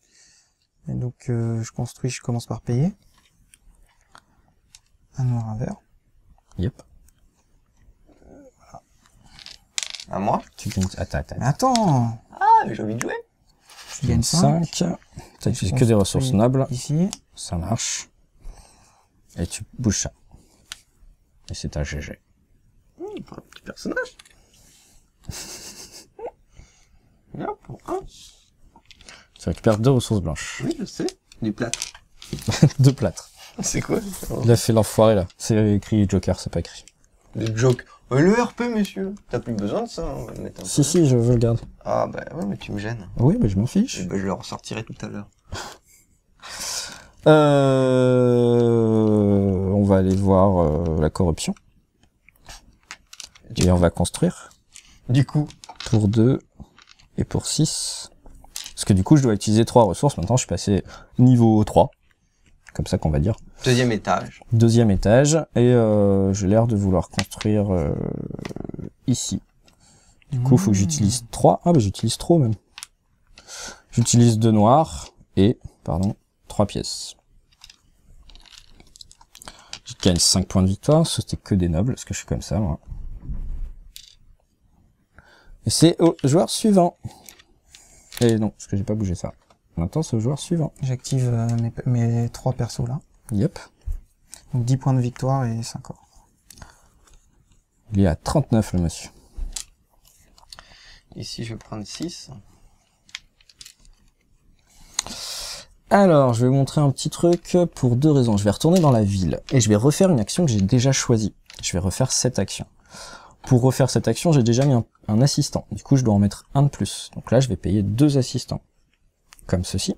Et donc, je construis, je commence par payer. Un noir, un vert. Yep. À moi? Tu gagnes... Attends. Mais attends! Ah, mais j'ai envie de jouer. Je gagne 5. 5. T'as utilisé que des ressources nobles. Ici. Ça marche. Et tu bouges ça. Et c'est un GG. Pour un petit personnage. Là, pour un. Tu récupères 2 ressources blanches. Oui, je sais. Du plâtre. 2 plâtres. C'est quoi? Il a fait l'enfoiré là. C'est écrit Joker, c'est pas écrit. Des jokes. Le RP, monsieur. T'as plus besoin de ça, on va le mettre un peu. Si, je veux le garder. Ah, bah, ouais, mais tu me gênes. Oui, mais je m'en fiche. Eh ben, je le ressortirai tout à l'heure. On va aller voir la corruption. Et on va construire. Du coup. Pour 2 et pour 6. Parce que du coup, je dois utiliser 3 ressources. Maintenant, je suis passé niveau 3. Comme ça qu'on va dire. Deuxième étage. 2e étage. Et j'ai l'air de vouloir construire ici. Du coup, faut que j'utilise 3. Ah, bah j'utilise trop même. J'utilise 2 noirs et, 3 pièces. Je gagne 5 points de victoire. C'était que des nobles, parce que je suis comme ça, moi. Et c'est au joueur suivant. Et non, parce que j'ai pas bougé ça. Maintenant, c'est au joueur suivant. J'active mes 3 persos là. Yep. Donc 10 points de victoire et 5 or. Il est à 39, le monsieur. Ici, je vais prendre 6. Alors, je vais vous montrer un petit truc pour 2 raisons. Je vais retourner dans la ville et je vais refaire une action que j'ai déjà choisie. Je vais refaire cette action. Pour refaire cette action, j'ai déjà mis un assistant. Du coup, je dois en mettre un de plus. Donc là, je vais payer 2 assistants. Comme ceci.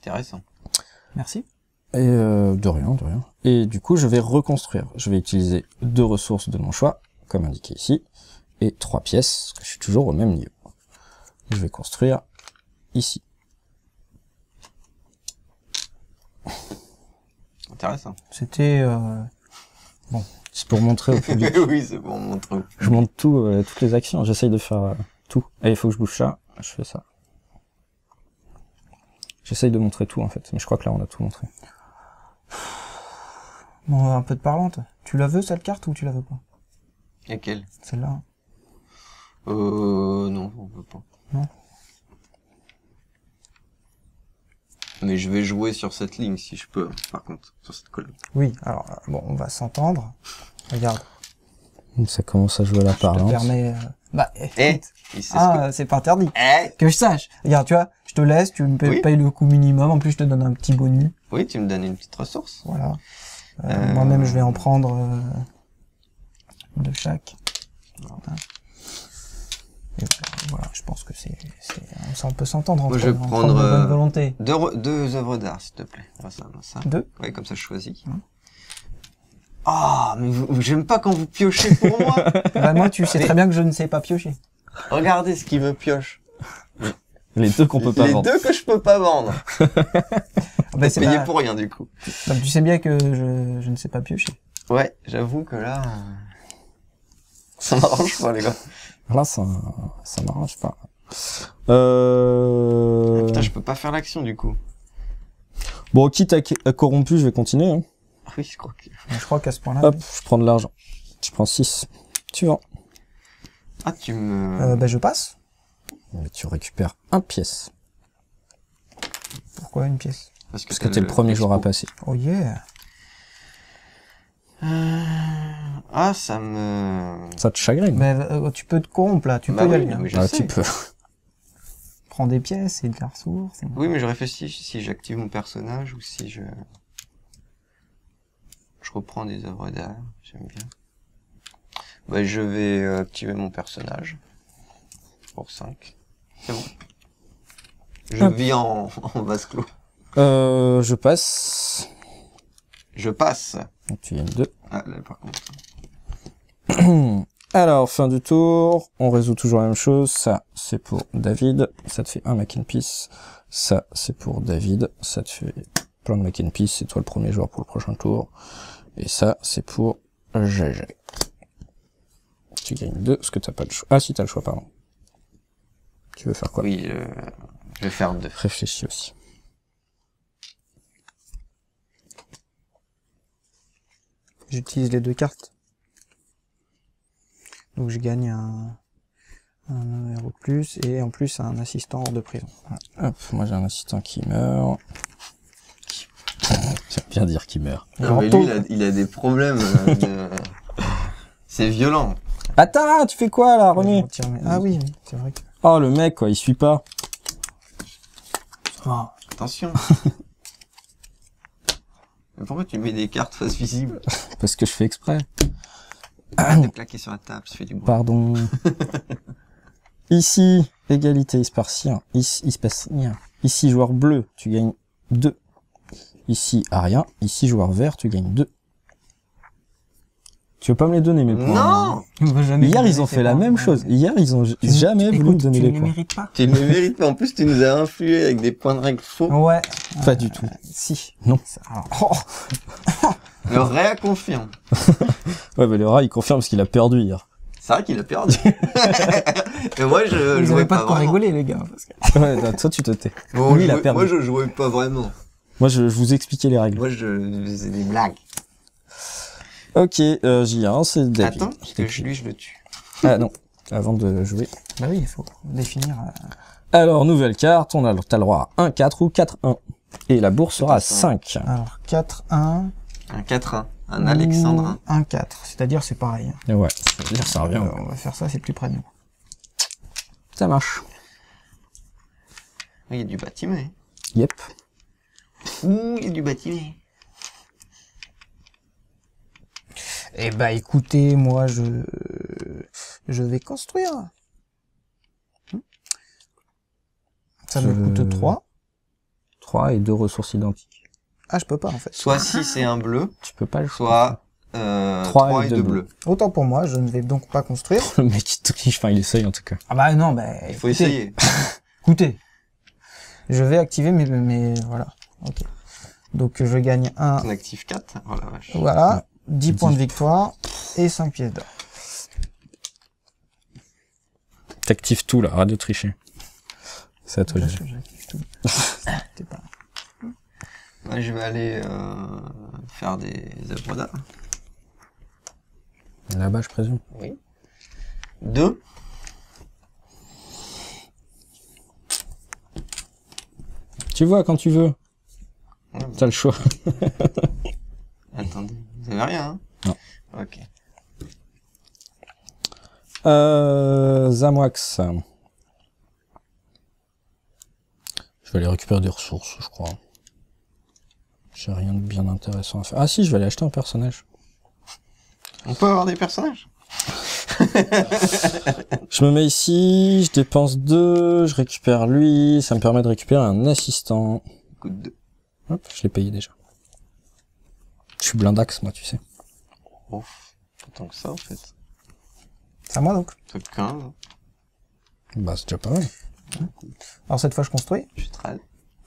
Intéressant. Merci. Et de rien, de rien. Et du coup, je vais reconstruire. Je vais utiliser 2 ressources de mon choix, comme indiqué ici, et 3 pièces, parce que je suis toujours au même niveau. Je vais construire ici. Intéressant. C'était... C'est pour montrer au public. Oui, c'est pour montrer. Je montre tout, toutes les actions. J'essaye de faire tout. Et il faut que je bouge ça. Je fais ça. J'essaye de montrer tout, en fait. Mais je crois que là, on a tout montré. Bon, un peu de parlante. Tu la veux, cette carte, ou tu la veux pas? Laquelle? Celle-là. Non, on veut pas. Non. Mais je vais jouer sur cette ligne, si je peux, par contre, sur cette colonne. Oui, alors, bon, on va s'entendre. Regarde, Ça commence à jouer à la je te parlante. permets... Eh, il sait c'est pas interdit. Eh, Que je sache. Regarde, tu vois, je te laisse, tu me Oui. payes le coût minimum, en plus je te donne un petit bonus. oui, tu me donnes une petite ressource. Voilà. Moi-même, je vais en prendre de chaque. Voilà. Et voilà, je pense que on peut s'entendre entre Moi, je vais entre prendre, de bonne volonté. Deux œuvres d'art, s'il te plaît. Moi, ça. 2. Ouais, comme ça, je choisis. Hum. Ah, mais j'aime pas quand vous piochez pour moi. Bah, moi, tu sais très bien que je ne sais pas piocher. Regardez ce qui me pioche. Les 2 qu'on peut pas Les vendre. 2 que je peux pas vendre. Bah, c'est Payé pas... pour rien, du coup. Donc, tu sais bien que je ne sais pas piocher. Ouais, j'avoue que là, ça m'arrange pas, les gars. Là, ça m'arrange pas. Putain, je peux pas faire l'action, du coup. Bon, quitte à corrompu, je vais continuer. Hein. Ah oui, je crois que... Je crois qu'à ce point-là... Hop, je prends de l'argent. Je prends 6. Suivant. Ah, tu me... bah, je passe. Mais tu récupères 1 pièce. Pourquoi une pièce? Parce que Parce que t'es le premier jour à passer. Oh yeah. Ah, ça me... Ça te chagrine. Mais tu peux te corrompre, là. Tu Bah peux y oui, aller. non, Hein. mais je Ah, sais. tu peux. Prends des pièces et de la ressource. Et... Oui, mais je réfléchis si j'active mon personnage ou si je reprends des œuvres d'art. J'aime bien. Bah, je vais activer mon personnage. Pour 5. C'est bon. Je Hop. vis en vase clos. Je passe. Je passe. Donc tu gagnes 2. Ah, là, par contre. Alors, fin du tour, on résout toujours la même chose. Ça, c'est pour David. Ça te fait un Mac and Peace. Ça, c'est pour David. Ça te fait plein de Mac and Peace. C'est toi le premier joueur pour le prochain tour. Et ça, c'est pour GG. Tu gagnes 2, parce que t'as pas le choix. Ah si, t'as le choix, pardon. Tu veux faire quoi? Oui, je vais faire 2. Réfléchis aussi. J'utilise les 2 cartes. Donc je gagne un héros de plus et en plus un assistant hors de prison. Voilà. Hop, moi j'ai un assistant qui meurt. J'aime bien dire qu'il meurt. Non, mais lui, il a des problèmes. C'est violent. Attends, tu fais quoi là, Je René? retire mes- Ah oui, oui, c'est vrai que... Oh le mec quoi, il suit pas. Ah, Attention. Mais pourquoi tu mets des cartes face visible? Parce que je fais exprès. Arrête de claquer sur la table, ça fait du bruit. Pardon. Ici, égalité, il se passe rien. Ici, il se passe rien. Ici, joueur bleu, tu gagnes 2. Ici, à rien. Ici, joueur vert, tu gagnes 2. Tu veux pas me les donner, mes points? Non! on va jamais Hier, te ils donner ont tes fait la points. même chose. Hier, ils ont Tu- jamais voulu me écoute, donner tu les ne les points. mérites pas. Tu ne le mérites pas. En plus, tu nous as influé avec des points de règle faux. Ouais. Pas du tout. Si. Non. Alors, Le Réa confirme. Ouais, mais le rat, il confirme parce qu'il a perdu hier. C'est vrai qu'il a perdu. Et moi, je vous jouais avez pas de quoi vraiment. rigoler, les gars. Parce que... Ouais, non, toi, tu te tais. Bon, Lui, il a perdu. moi, je jouais pas vraiment. Moi, je vous expliquais les règles. Moi, je faisais des blagues. Ok, J1, c'est David. Attends, parce que lui, je le tue. Ah non, avant de jouer. Bah oui, il faut définir... Alors, nouvelle carte, t'as le droit à 1-4 ou 4-1. Et la bourse sera à 5. Alors, 4-1... Un 4-1. Un Alexandrin. 1-4. C'est-à-dire, c'est pareil. Et ouais, c'est-à-dire ça revient. On va faire ça, c'est plus près de nous. Ça marche. Il y a du bâtiment. Yep. Ouh, il y a du bâtiment. Eh bah écoutez, moi je vais construire. Ça me coûte 3. 3 et 2 ressources identiques. Ah, je peux pas en fait. Soit 6 et un bleu, Tu peux pas le soit 3 et 2 bleus. Autant pour moi, je ne vais donc pas construire. Le mec il triche, enfin il essaye en tout cas. Ah bah non, bah Il faut écoutez, essayer. Écoutez, je vais activer mes voilà. Ok. Donc je gagne un. On active 4. Oh la vache. Voilà, 10 points de victoire et 5 pièces d'or. T'actives tout là, arrête de tricher. C'est à toi, Bien Gégé. sûr, j'active tout. T'es pas- Moi, je vais aller faire des œuvres d'art. Là-bas, je présume. Oui. 2. Tu vois quand tu veux. Ouais, T'as le choix. attendez, vous avez rien, hein? Non. Ok. Zamoax. Je vais aller récupérer des ressources, je crois. J'ai rien de bien intéressant à faire. Ah si, je vais aller acheter un personnage. On peut avoir des personnages? Je me mets ici, je dépense 2, je récupère lui, ça me permet de récupérer un assistant. Coûte 2. Hop, je l'ai payé déjà. Je suis blindax, moi, tu sais. Ouf. Pas tant que ça, en fait. C'est à moi donc. Truc 15. Bah, c'est déjà pas mal. Alors cette fois je construis, Je suis 13.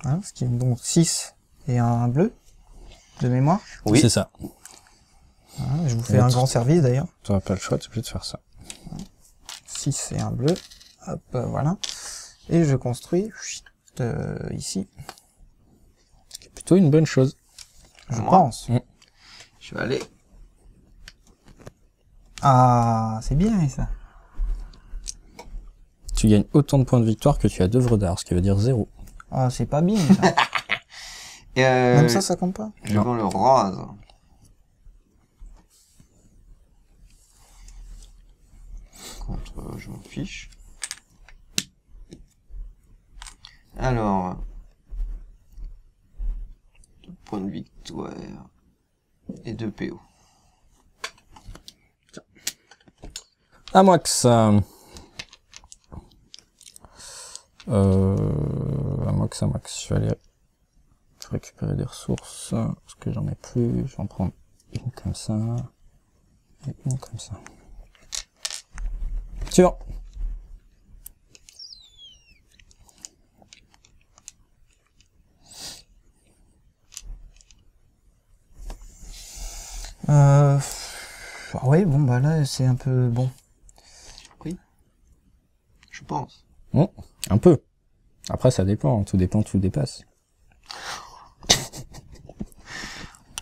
hein, ce qui est donc 6 et un bleu de mémoire. Oui. C'est ça. Hein, je vous fais Et un tu- grand service d'ailleurs. Tu n'auras pas le choix, tu es obligé de faire ça. 6 et un bleu. Hop, voilà. Et je construis ici, C'est plutôt une bonne chose. je Moi. pense. Je vais aller. Ah, c'est bien ça. Tu gagnes autant de points de victoire que tu as d'œuvres d'art, ce qui veut dire 0. Ah, c'est pas bien ça. Et Même ça compte pas. je vends le rose. Contre, je m'en fiche. Alors, 2 points de victoire et 2 PO. Amoax. Amoax. Je vais aller récupérer des ressources. Parce que j'en ai plus. Je vais en prendre une comme ça. Et une comme ça. Suivant. Ah ouais, bon bah là c'est un peu bon. Je pense. Un peu. Après, ça dépend. Tout dépend, tout dépasse.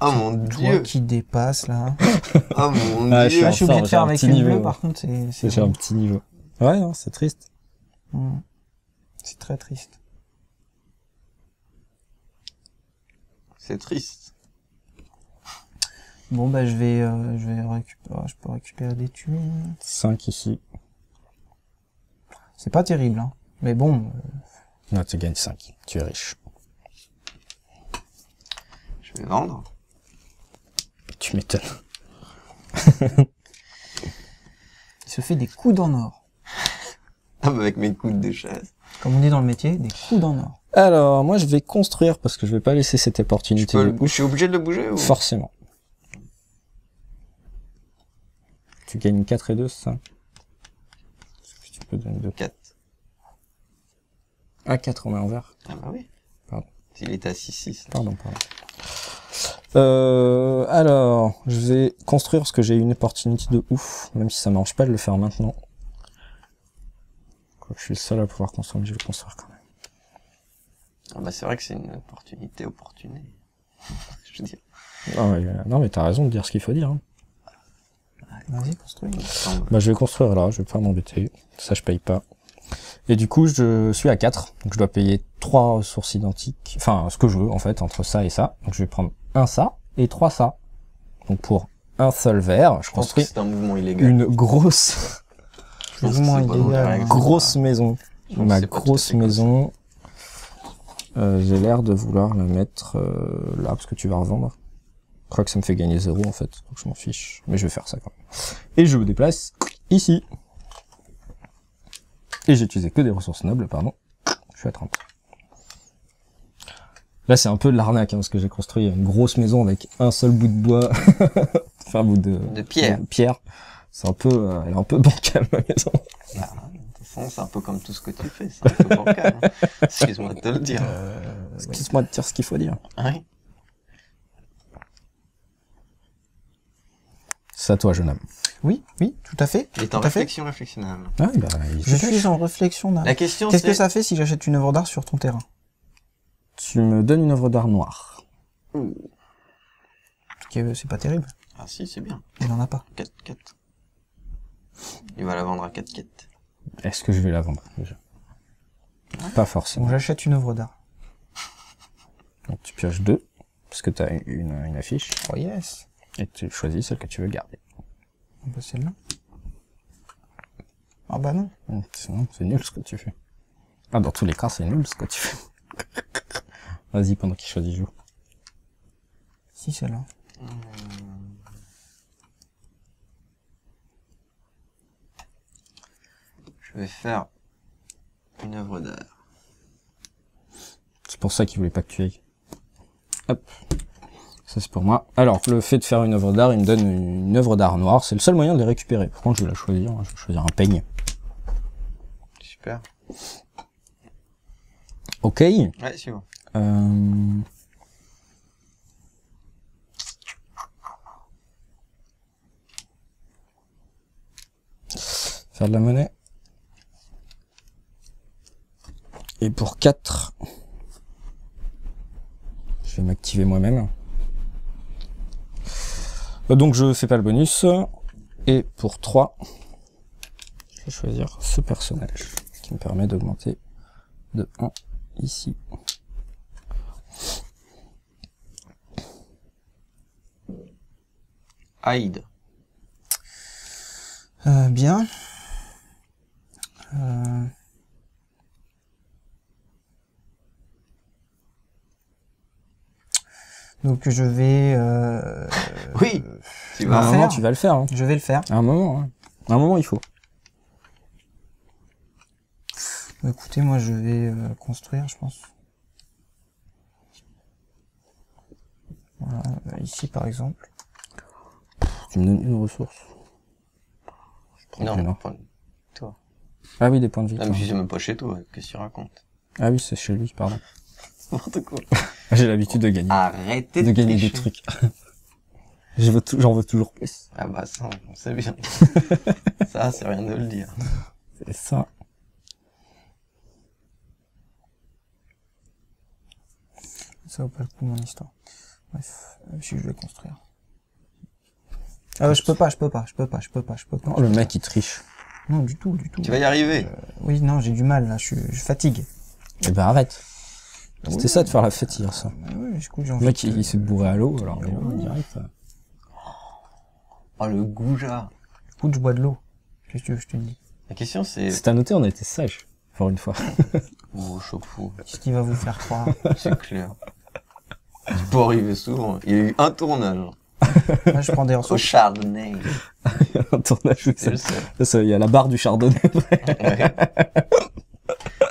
Oh mon Toi dieu. qui dépasse là. Oh mon Ah, dieu. Là, je suis obligé de j'ai faire un avec petit une niveau. bleue par contre, c'est C'est un petit niveau. Ouais, non, c'est triste. C'est très triste. C'est triste. Bon bah je vais récupérer, je peux récupérer des thunes. 5 ici. C'est pas terrible hein. Mais bon, Non, tu gagnes 5. Tu es riche. Je vais vendre. Tu m'étonnes. il se fait des coudes en or. Ah bah avec mes coudes de chaise. Comme on dit dans le métier, des coudes en or. Alors, moi, je vais construire parce que je vais pas laisser cette opportunité de Je suis obligé de le bouger ou? Forcément. Tu gagnes 4 et 2, c'est ça? Est-ce que tu peux donner 2? 4. Ah, 4, on met en vert. Ah bah oui. Pardon. Il était à 6-6. Pardon. Alors, je vais construire parce que j'ai une opportunité de ouf, même si ça m'arrange pas de le faire maintenant. Quoique je suis le seul à pouvoir construire, mais je vais construire quand même. Ah bah c'est vrai que c'est une opportunité opportunée. Je veux dire. Ah ouais, non, mais t'as raison de dire ce qu'il faut dire. Hein. Vas-y, construis. Bah, je vais construire là, je vais pas m'embêter. Ça, je paye pas. Et du coup, je suis à 4, donc je dois payer 3 ressources identiques. Enfin, ce que je veux, en fait, entre ça et ça. Donc je vais prendre un ça et 3 ça. Donc pour un seul vert, je Je pense que construis c'est un mouvement illégal. une grosse, Je pense que Mouvement c'est pas dans les illégal. règles. grosse maison. Je pense que Ma c'est pas tout à grosse fait comme ça. maison. J'ai l'air de vouloir la mettre là, parce que tu vas revendre. Je crois que ça me fait gagner 0 en fait, donc je m'en fiche. Mais je vais faire ça quand même. Et je me déplace ici. Et j'ai utilisé que des ressources nobles, pardon. Je suis à 30. Là c'est un peu de l'arnaque, hein, parce que j'ai construit une grosse maison avec un seul bout de bois. Enfin, un bout de pierre. C'est un peu, elle est un peu bancale ma maison. Bah, de toute façon, c'est un peu comme tout ce que tu fais, c'est un peu bancal. Hein. Excuse-moi de te le dire. Excuse-moi de dire ce qu'il faut dire. Oui. C'est à toi, jeune homme. Oui, tout à fait. Il est en tout à fait. réflexion réflexionnable. Ah, bah, Je suis en réflexion là. La question Qu'est-ce que c'est... ça fait si j'achète une œuvre d'art sur ton terrain? Tu me donnes une œuvre d'art noire. C'est pas terrible. Ah si, c'est bien. Il en a pas. 4. Il va la vendre à 4. Est-ce que je vais la vendre déjà? Pas forcément. Bon, j'achète une œuvre d'art. Donc tu pioches 2, parce que tu as une affiche, Oh yes. et tu choisis celle que tu veux garder. Bah, celle-là. Ah bah non. C'est nul ce que tu fais. Ah, dans tous les cas, c'est nul ce que tu fais. Vas-y, pendant qu'il choisit, joue. Si, celle-là. Je vais faire une œuvre d'art. C'est pour ça qu'il voulait pas que tu ailles. Hop. Ça, c'est pour moi. Alors, le fait de faire une œuvre d'art, il me donne une œuvre d'art noire. C'est le seul moyen de les récupérer. Par contre, je vais la choisir. Je vais choisir un peigne. Super. Ok. Ouais, c'est bon. Faire de la monnaie. Et pour 4, je vais m'activer moi-même. Donc je fais pas le bonus. Et pour 3, je vais choisir ce personnage qui me permet d'augmenter de 1 ici. Aïd. Bien. Donc je vais... Oui, tu À vas un faire. moment, tu vas le faire. Hein. Je vais le faire. À un moment, hein. À un moment, il faut. Écoutez, moi je vais construire, je pense. Voilà, ici par exemple. Tu me donnes une ressource. Non, non. pas toi. Ah oui, des points de vie. Non, mais je suis même pas chez toi, qu'est-ce que tu racontes? Ah oui, c'est chez lui, pardon. N'importe quoi. J'ai l'habitude de gagner. Arrêtez De gagner tricher. des trucs. J'en veux toujours plus. Ah bah ça, on sait bien. Ça, c'est rien de le dire. C'est ça. Ça vaut pas le coup mon histoire. Bref, si je vais construire. Je peux pas. Oh, le mec, il triche. Non, du tout. Tu vas y arriver. Oui, non, j'ai du mal, là, je fatigue. Eh ben, arrête. C'était ça de faire la fête hier, ça. Oui, du coup, j'ai Le envie mec, il s'est bourré à l'eau, alors direct. Oh, le goujat. Du coup, je bois de l'eau. Qu'est-ce que tu veux que je te dis? La question c'est... C'est à noter, on a été sage. Pour une fois. Oh, chapeau. Qu'est-ce qui va vous faire croire? C'est clair. C'est pas arrivé souvent. Il y a eu un tournage. Là, je prends des Au ressources. chardonnay. Un tournage où C'est le seul. il y a la barre du chardonnay. Ouais.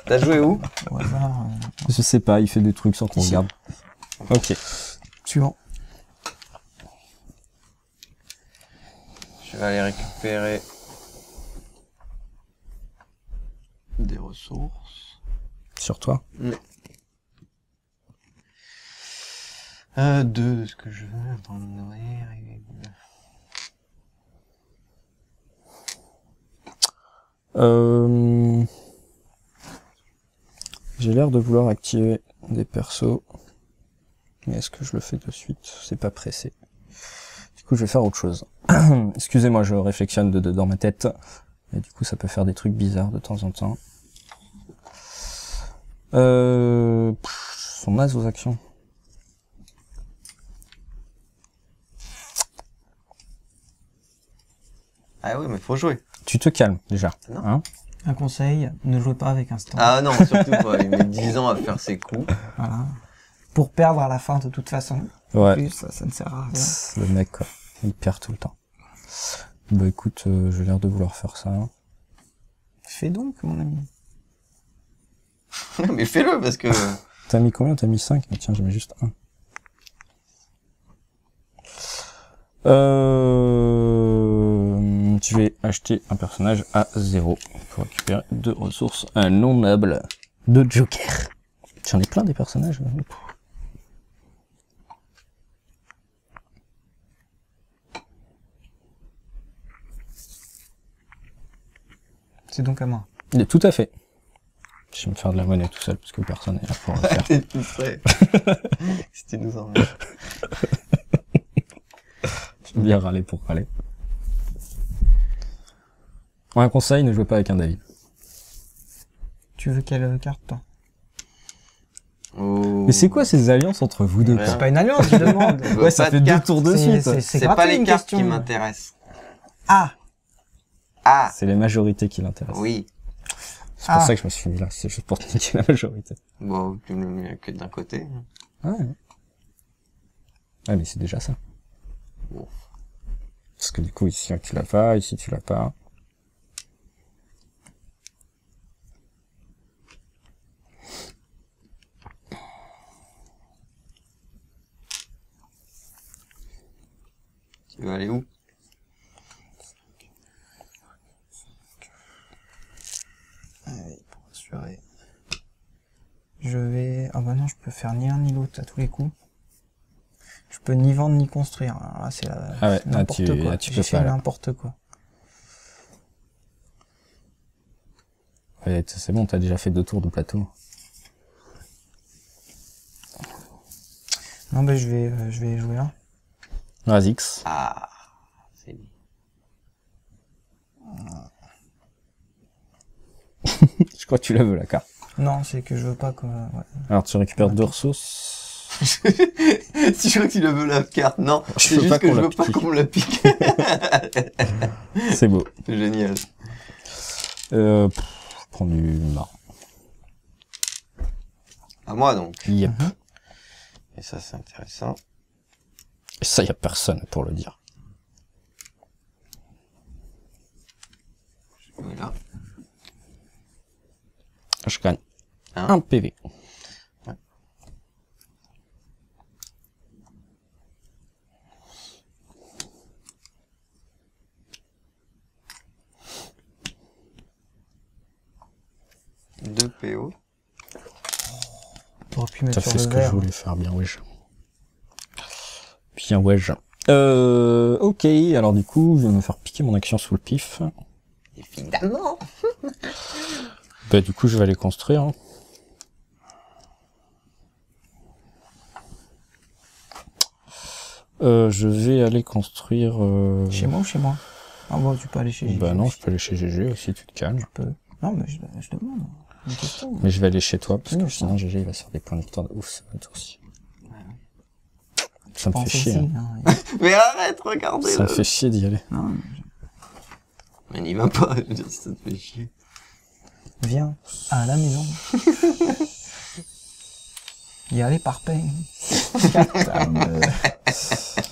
T'as joué où? Au hasard. Je sais pas, il fait des trucs sans qu'on Ici. regarde. Ok. Suivant. Je vais aller récupérer des ressources. Sur toi. De ce que je veux, pour me nourrir et... J'ai l'air de vouloir activer des persos. Mais est-ce que je le fais de suite? C'est pas pressé. Du coup, je vais faire autre chose. Excusez-moi, je réflexionne dans ma tête. Et du coup, ça peut faire des trucs bizarres de temps en temps. Sont nazes aux actions. Ah oui, mais faut jouer. Tu te calmes, déjà. Non. Hein? Un conseil, ne jouez pas avec un stand. Ah non, surtout pas. Il met 10 ans à faire ses coups. Voilà. Pour perdre à la fin de toute façon. En Ouais. plus, ça ne sert à rien. Le mec, quoi. Il perd tout le temps. Bah écoute, j'ai l'air de vouloir faire ça. Fais donc, mon ami. Mais fais-le parce que... T'as mis combien? T'as mis 5? Tiens, j'en mets juste un. Je vais acheter un personnage à 0 pour récupérer 2 ressources non nobles de Joker. J'en ai plein des personnages. Là. C'est donc à moi. Tout à fait. Je vais me faire de la monnaie tout seul parce que personne n'est là pour le faire. T'es tout prêt. Si tu nous emmènes. Je vais bien râler pour râler. Un conseil, ne jouez pas avec un David. Tu veux quelle carte, toi? Oh. Mais c'est quoi ces alliances entre vous deux? Ouais. C'est pas une alliance, je demande. Je veux Ouais, ça pas fait de 2 cartes. tours de suite. C'est C'est gratuit, pas les une cartes question. qui m'intéressent. Ah! Ah, C'est les majorités qui l'intéressent. oui. C'est pour ça que je me suis mis là, c'est juste pour te niquer la majorité. Bon, tu me le mets que d'un côté. Ouais. Ouais, mais c'est déjà ça. Bon. Parce que du coup, ici, tu l'as pas, ici, tu l'as pas. Tu veux aller où? Allez, pour assurer. Je vais... Ah bah non, je peux faire ni l'un ni l'autre à tous les coups. Je peux ni vendre ni construire. Alors là, c'est Ah ouais, là, n'importe tu- quoi. là, tu J'ai peux fait pas, là. n'importe quoi. Ouais, c'est bon, t'as déjà fait 2 tours de plateau. Non, bah je vais jouer là. Razix. Ah, c'est bien. Je crois que tu la veux, la carte. Non, c'est que je veux pas que... Ouais. Alors, tu récupères 2 ressources. Si je crois que tu la veux la carte, non. Je C'est veux juste pas que qu'on je la veux pas pique. qu'on me la pique. C'est beau. C'est génial. Je prends du marron. À moi donc. Yep. Et ça c'est intéressant. Et ça, y a personne pour le dire. Oui, là. Je gagne Hein 1 PV. Ouais. Deux PO. T'aurais pu mettre T'as sur fait le ce que je vert. voulais faire, bien wesh. Bien wesh. Ok, alors du coup, je vais me faire piquer mon action sous le pif. Évidemment. Bah du coup, je vais aller construire. Hein. Je vais aller construire... Chez moi ou chez moi? Ah bon, tu peux aller chez Bah Gigi non, aussi. je peux aller chez GG aussi, tu te calmes. Tu peux. Non, mais je demande. Une question. Mais je vais aller chez toi, parce que Oui, sinon GG il va se faire des points de victoire de ouf, ça va être aussi. Ça me fait Pense chier. aussi, Hein. hein. Mais arrête, regardez Ça me là. fait chier d'y aller. Non, Mais n'y va pas, je veux dire, ça te fait chier. viens à la maison. Y aller par peine.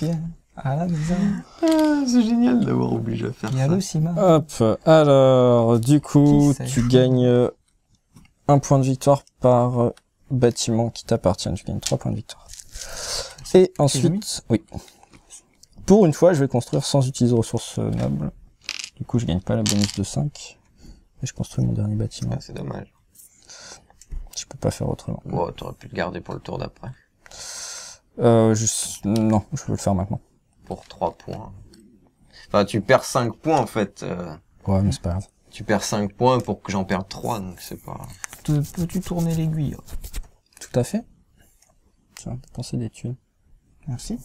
Viens à la maison. Ah, c'est génial d'avoir obligé à faire Y a ça. le cima. Hop, alors, du coup, Qui c'est tu gagnes 1 point de victoire par bâtiment qui t'appartient. Tu gagnes 3 points de victoire. Et ensuite, oui. Pour une fois, je vais construire sans utiliser ressources nobles. Du coup, je gagne pas la bonus de 5. Et je construis mon dernier bâtiment. Ah, c'est dommage. Je peux pas faire autrement. Bon, t'aurais pu le garder pour le tour d'après. Non, je veux le faire maintenant. Pour 3 points. Enfin, tu perds 5 points en fait. Ouais, mais c'est pas grave. Tu perds 5 points pour que j'en perde 3, donc c'est pas... Peux-tu tourner l'aiguille? Tout à fait. Tiens, penser des thunes. Merci.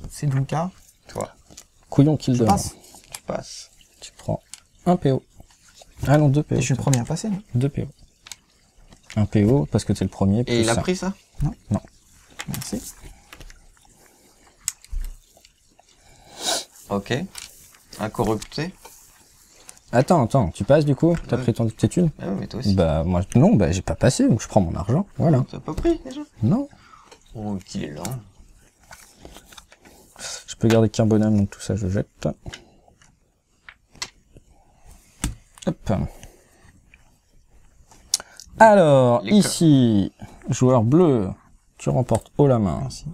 C'est Dunka. Toi, Couillon kill Je de passe. tu passes. Tu prends un PO. Ah non, 2 PO. Et je suis le premier à passer. 2 PO. Un PO parce que t'es le premier. Et plus il a ça. pris ça? Merci. Ok. Incorrupté. Attends, tu passes du coup? T'as Ouais. pris tes thunes? Ah ouais, mais toi aussi. Bah, moi, non, bah, j'ai pas passé, donc je prends mon argent. Voilà. T'as pas pris déjà? Non. Oh, qu'il est lent. Je peux garder qu'un bonhomme, donc tout ça, je jette. Hop. Alors, Les ici, joueur bleu, tu remportes haut la main. Merci.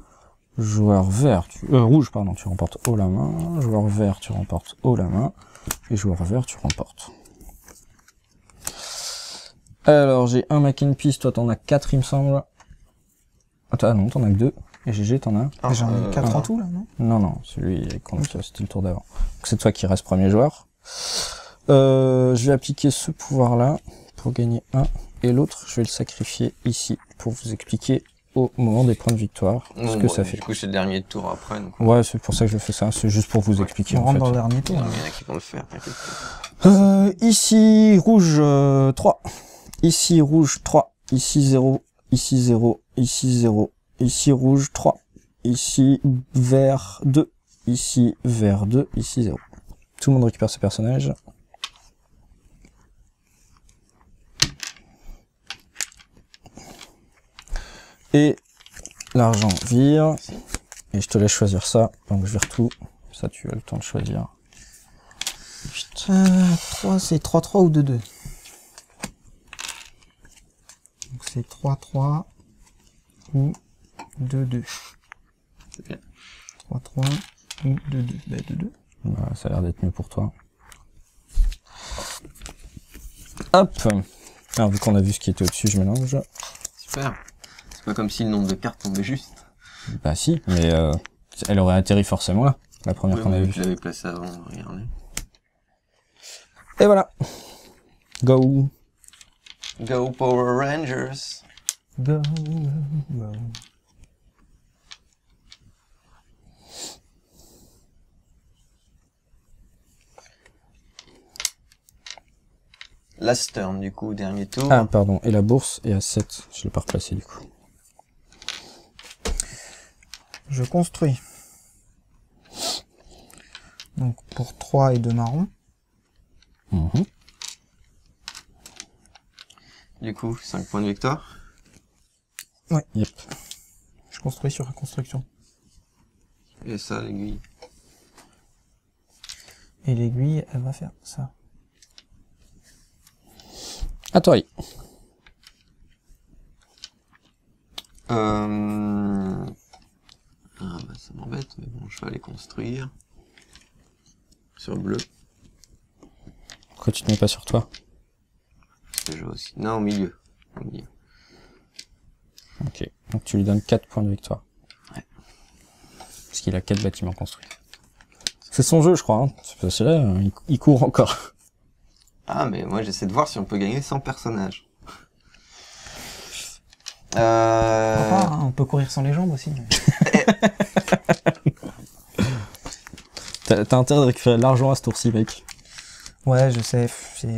Joueur vert, rouge, pardon, tu remportes haut la main. Joueur vert, tu remportes haut la main. Et joueur vert, tu remportes. Alors, j'ai un Mac Peace, toi t'en as 4, il me semble. Attends, ah non, t'en as que 2. Et GG, t'en as un? Ah, J'en ai 4 ah. en tout, là, non? Non, celui compte, c'était le tour d'avant. Donc c'est toi qui reste premier joueur. Je vais appliquer ce pouvoir-là pour gagner un. Et l'autre, je vais le sacrifier ici pour vous expliquer au moment des points de victoire ce que ça fait. Du coup, c'est le dernier tour après. Donc Ouais, c'est pour ça que je fais ça. C'est juste pour vous expliquer, On en rentre fait. dans le dernier tour. il y là. en a qui vont le faire, t'inquiète pas. Ici, rouge 3. Ici, rouge 3. Ici, 0. Ici, 0. Ici, 0. Ici, rouge 3. Ici, vert 2. Ici, vert 2. Ici, 0. Tout le monde récupère ses personnages. Et l'argent vire. Et je te laisse choisir ça. Donc je vire tout. Ça, tu as le temps de choisir. 3, c'est 3-3 ou 2-2? Donc c'est 3-3 ou 2-2. C'est bien. 3-3 ou 2-2. Bah 2-2. Bah, ça a l'air d'être mieux pour toi. Hop. Alors vu qu'on a vu ce qui était au-dessus, je mélange. Super. C'est pas comme si le nombre de cartes tombait juste. Bah si, mais elle aurait atterri forcément là, la première Ouais, qu'on avait je vue. l'avais placé avant, regardez. Et voilà. Go. Go Power Rangers. Go, go. Last turn, du coup, dernier tour. Ah pardon, et la bourse est à 7, je l'ai pas replacé du coup. Je construis. Donc pour 3 et 2 marrons. Mhm. Du coup, 5 points de victoire. Yep. Je construis sur la construction. Et ça, l'aiguille. Et l'aiguille, elle va faire ça. À toi. Ah bah ça m'embête, mais bon, je vais aller construire. Sur bleu. Pourquoi tu te mets pas sur toi? C'est jeu aussi. Non, au milieu. Au milieu. Ok, donc tu lui donnes 4 points de victoire. Ouais. Parce qu'il a 4 bâtiments construits. C'est son jeu, je crois. Hein. C'est parce que là, il court encore. Ah, mais moi j'essaie de voir si on peut gagner sans personnage. Pourquoi pas, hein, on peut courir sans les jambes aussi. T'as intérêt de récupérer de l'argent à ce tour-ci, mec. Ouais, je sais,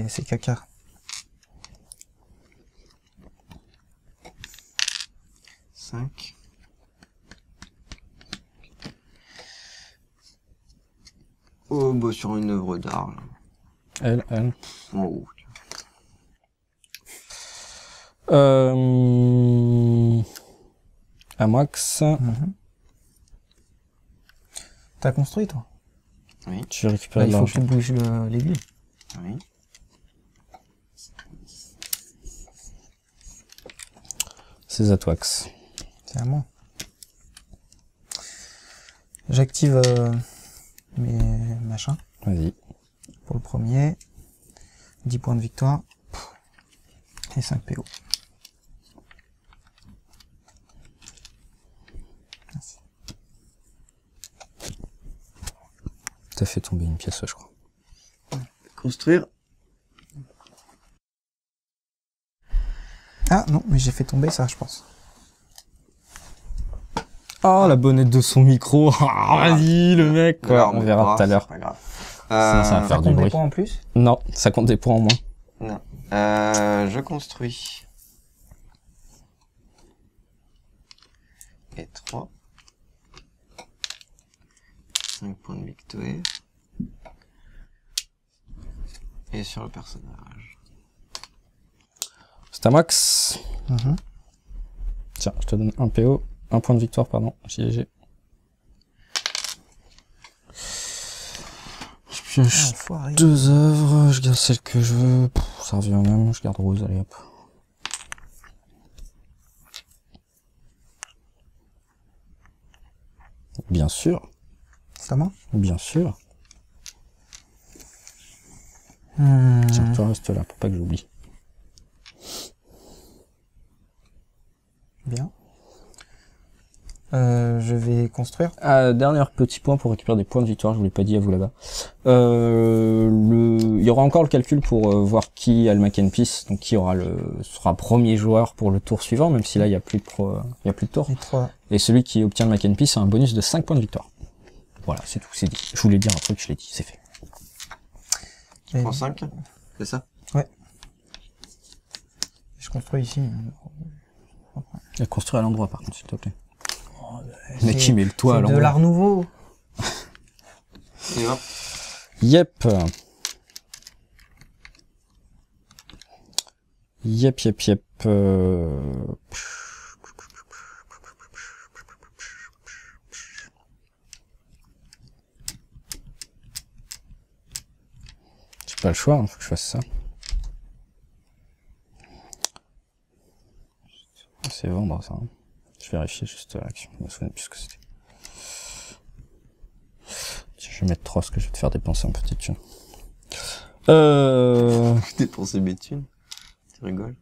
c'est caca. Oh, bah sur une œuvre d'art, là. Elle. En haut. À Max, Mhm. T'as construit, toi? Oui, tu récupères Bah, de il faut que l'argent. tu bouges l'aiguille. oui. C'est à toi, Axe. C'est à moi. J'active mes machins. Vas-y. Pour le premier, 10 points de victoire et 5 PO. Merci. T'as fait tomber une pièce, je crois. Construire. Ah non, mais j'ai fait tomber ça, je pense. Oh, la bonnette de son micro. Ah, vas-y, le mec, quoi. Alors, On verra tout à l'heure. C'est pas grave. Ça va faire Ça du compte des bruit. points en plus? Non, ça compte des points en moins. Non. Je construis. Et 3. 5 points de victoire. Et sur le personnage. C'est à Max. Mhm. Tiens, je te donne un PO, un point de victoire, pardon. GG. Je pioche Enfoiré. 2 œuvres, je garde celle que je veux. Pff, ça revient au même, je garde rose, allez hop. Bien sûr, C'est à moi. bien sûr. Hmm. Tiens, toi reste là pour pas que j'oublie. Bien. Je vais construire. Dernier petit point pour récupérer des points de victoire, je vous l'ai pas dit à vous là-bas. Il y aura encore le calcul pour voir qui a le Mac and Peace, donc qui aura sera premier joueur pour le tour suivant, même si là il y a plus de tour. Et 3. Et celui qui obtient le Mac and Peace a un bonus de 5 points de victoire. Voilà, c'est tout, c'est dit. Je voulais dire un truc, je l'ai dit, c'est fait. Tu prends 5, c'est ça? Je construis ici. Et construire à l'endroit par contre, s'il te plaît. C'est- Mais qui met le toit à C'est de l'endroit? l'art nouveau. Et hop. Yep. Yep. J'ai pas le choix, hein, faut que je fasse ça. C'est vendre ça. Hein. Je vérifie juste l'action. Je me souviens plus ce que c'était. Je vais mettre 3 parce que je vais te faire dépenser un petit thune. Je dépensé mes thunes. Tu rigoles?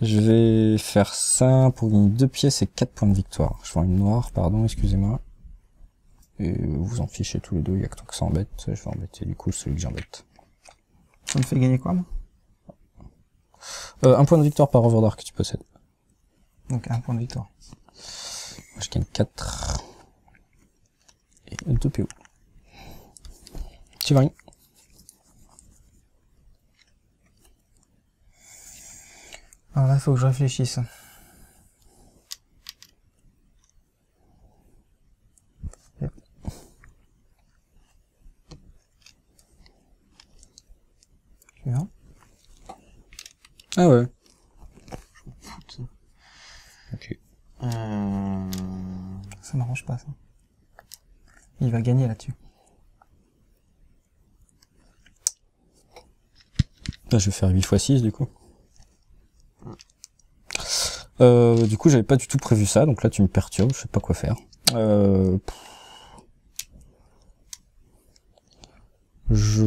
Je vais faire ça pour gagner 2 pièces et 4 points de victoire. Je vends une noire, pardon, excusez-moi. Et vous en fichez tous les deux, il y a que tant que ça embête. Je vais embêter du coup celui que j'embête. Ça me fait gagner quoi, moi? Un point de victoire par œuvre d'art que tu possèdes. Donc, un point de victoire. Je gagne 4. Et 2 PO. Tu vas. Alors là, il faut que je réfléchisse. Yep. Suivant. Ah ouais. Ok. Ça m'arrange pas, ça. Il va gagner là-dessus. Là, je vais faire 8 x 6 du coup. Du coup, j'avais pas du tout prévu ça, donc là tu me perturbes, je sais pas quoi faire. Je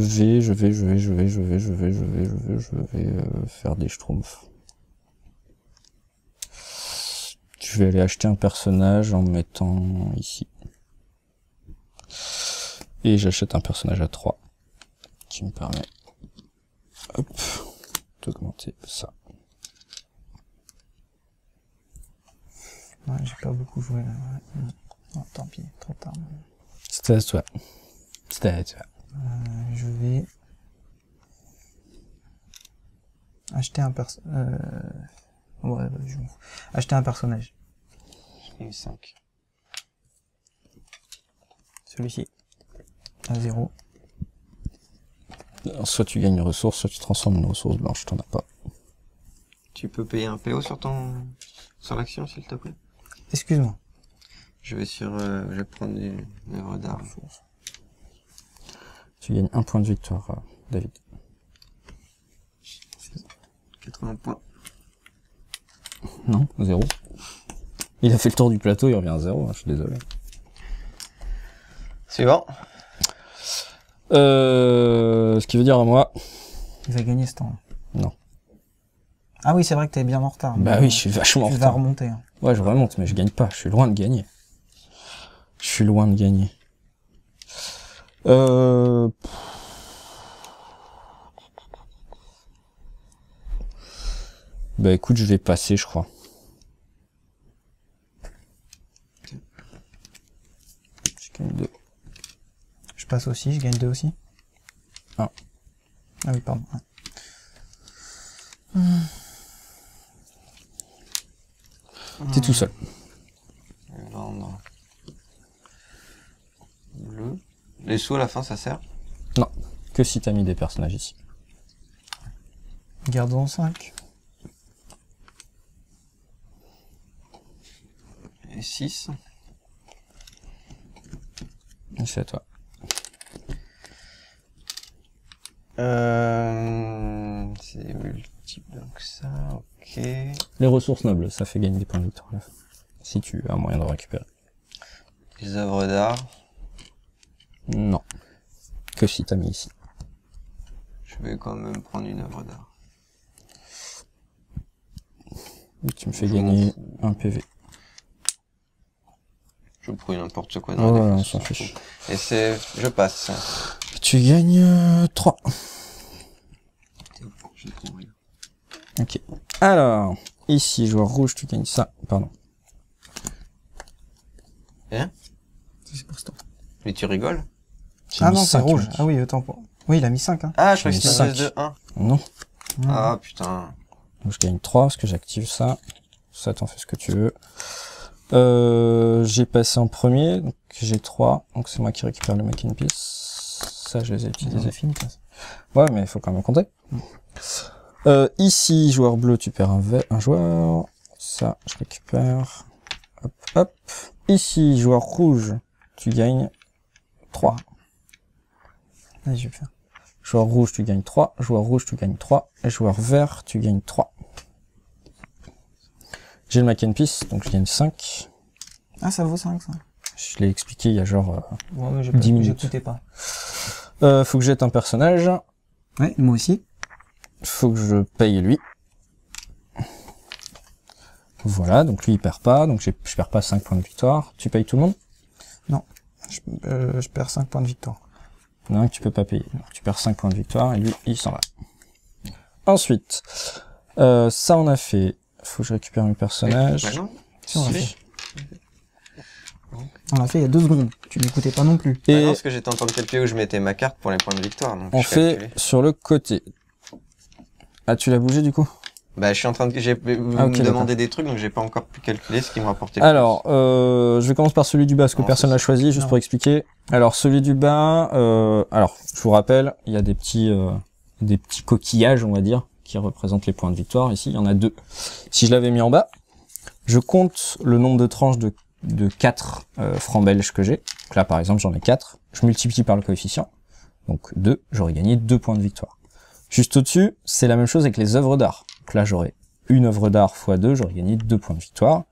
vais faire des schtroumpfs. Je vais aller acheter un personnage en me mettant ici. Et j'achète un personnage à 3 qui me permet, hop, d'augmenter ça. Ouais, j'ai pas beaucoup joué là. Ouais. Non, tant pis, trop tard. C'était à toi. C'était à toi. Je vais acheter un personnage. Ouais, je m'en fous. Acheter un personnage. J'ai eu 5. Celui-ci. À 0. Alors, soit tu gagnes une ressource, soit tu transformes une ressource blanche, t'en as pas. Tu peux payer un PO sur l'action, s'il te plaît? Excuse-moi. Je vais prendre une œuvre d'art. Tu gagnes 1 point de victoire, David. 80 points. Non, 0. Il a fait le tour du plateau, il revient à 0, je suis désolé. Suivant. Ce qui veut dire à moi... Il va gagner ce temps. Non. Ah oui, c'est vrai que t'es bien en retard. Bah oui, je suis vachement en Tu vas retard. remonter. Hein. Ouais, je remonte, mais je gagne pas, je suis loin de gagner. Je suis loin de gagner. Bah écoute, je vais passer, je crois. Je gagne 2. Je passe aussi, je gagne 2 aussi. Ah. Ah oui, pardon. Ouais. T'es tout seul. Je vais vendre bleu. Les sous à la fin, ça sert? Que si t'as mis des personnages ici. Gardons 5. Et 6. C'est à toi. C'est multiple, donc ça, ok. Les ressources nobles, ça fait gagner des points de victoire à la fin. Si tu as moyen de récupérer. Les œuvres d'art. Non. Que si t'as mis ici. Je vais quand même prendre une œuvre d'art. Tu me fais gagner un PV. Je prends n'importe quoi Oh, dans la on défense. s'en fiche. Et c'est... Je passe. Tu gagnes 3. Je ne prends rien. Ok. Alors, ici, joueur rouge, tu gagnes ça. Pardon. C'est pour ça. Mais tu rigoles? J'ai Ah mis non, c'est 5, rouge. mec. Ah oui, autant pour... Oui, il a mis 5, hein. Ah, je crois que J'ai c'était mis une 5. de 1. Non. Ah, putain. Donc je gagne 3 parce que j'active ça. Ça, t'en fais ce que tu veux. J'ai passé en premier, donc j'ai 3. Donc c'est moi qui récupère le Mac and Peace. Ça, je les ai utilisés. fini, ça. Ouais, mais il faut quand même compter. Ici, joueur bleu, tu perds un joueur. Ça, je récupère. Hop, hop. Ici, joueur rouge, tu gagnes 3. Allez, je vais faire. Joueur rouge, tu gagnes 3. Joueur rouge, tu gagnes 3. Et joueur vert, tu gagnes 3. J'ai le Mac and Peace, donc je gagne 5. Ah, ça vaut 5, ça. Je l'ai expliqué il y a genre Ouais, mais 10 minutes. j'écoutais pas. Faut que je jette un personnage. Ouais, moi aussi. Faut que je paye lui. Voilà, donc lui il perd pas, donc je perds pas 5 points de victoire. Tu payes tout le monde? Je perds 5 points de victoire. Non, tu peux pas payer. Donc, tu perds 5 points de victoire et lui il s'en va. Ensuite, ça on a fait. Faut que je récupère mes personnages. Bah non. Si, on l'a Si. fait. On l'a fait il y a 2 secondes. Tu n'écoutais pas non plus. Bah Et non, parce que j'étais en train de calculer où je mettais ma carte pour les points de victoire. Donc on je fait calculais. sur le côté. Ah, tu l'as bougé du coup? Bah, je suis en train de... Vous ok, me d'accord. demandez des trucs, donc j'ai pas encore pu calculer ce qui me rapportait Alors, je vais commencer par celui du bas, parce que Non, personne c'est l'a ça. choisi, juste Non. pour expliquer. Alors, celui du bas, alors, je vous rappelle, il y a des petits coquillages, on va dire, qui représentent les points de victoire. Ici, il y en a 2. Si je l'avais mis en bas, je compte le nombre de tranches de 4 francs belges que j'ai. Donc là, par exemple, j'en ai 4. Je multiplie par le coefficient. Donc 2, j'aurais gagné 2 points de victoire. Juste au-dessus, c'est la même chose avec les œuvres d'art. Donc là, j'aurais une œuvre d'art x 2, j'aurais gagné 2 points de victoire.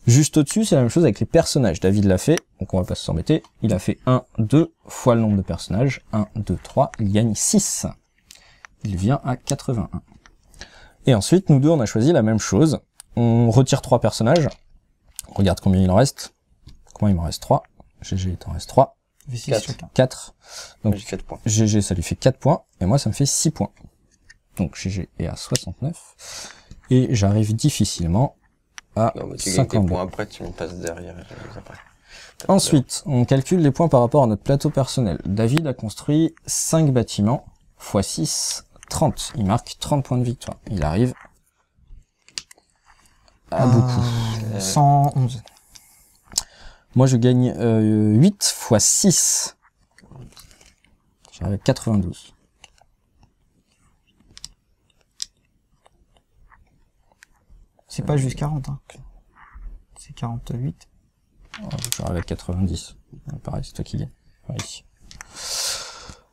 Juste au-dessus, c'est la même chose avec les personnages. David l'a fait, donc on va pas s'embêter. Il a fait 1, 2 fois le nombre de personnages. 1, 2, 3, il gagne 6. Il vient à 81. Et ensuite, nous deux, on a choisi la même chose. On retire 3 personnages. On regarde combien il en reste. Comment il m'en reste 3. GG, il t'en reste 3. V6 4. chacun. 4. Donc J'ai 4 points. GG, ça lui fait 4 points. Et moi, ça me fait 6 points. Donc GG est à 69. Et j'arrive difficilement à Non, mais tu gagnes tes 52. points après, tu me passes derrière. et je les après. Ensuite, on calcule les points par rapport à notre plateau personnel. David a construit 5 bâtiments, x 6, 30. Il marque 30 points de victoire. Il arrive à beaucoup. 111. Moi, je gagne 8 x 6. J'arrive à 92. C'est pas juste 40, hein. C'est 48. J'arrive à 90. Pareil, c'est toi qui gagne. Enfin, ici.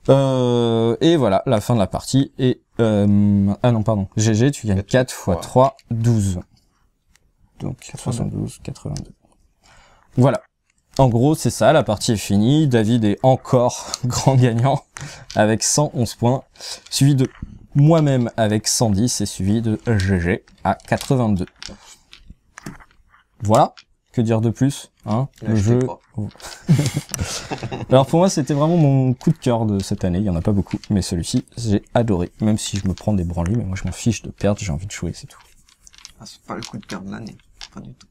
Et voilà, la fin de la partie. Et ah non, pardon. GG, tu gagnes 4 x 3, 12. Donc 72, 82. Voilà. En gros, c'est ça, la partie est finie. David est encore grand gagnant avec 111 points, suivi de moi-même avec 110 et suivi de GG à 82. Voilà. Que dire de plus, hein? Le jeu. Alors pour moi, c'était vraiment mon coup de cœur de cette année. Il y en a pas beaucoup, mais celui-ci, j'ai adoré. Même si je me prends des branlées, mais moi je m'en fiche de perdre. J'ai envie de jouer, c'est tout. Ah, c'est pas le coup de cœur de l'année. Pas du tout.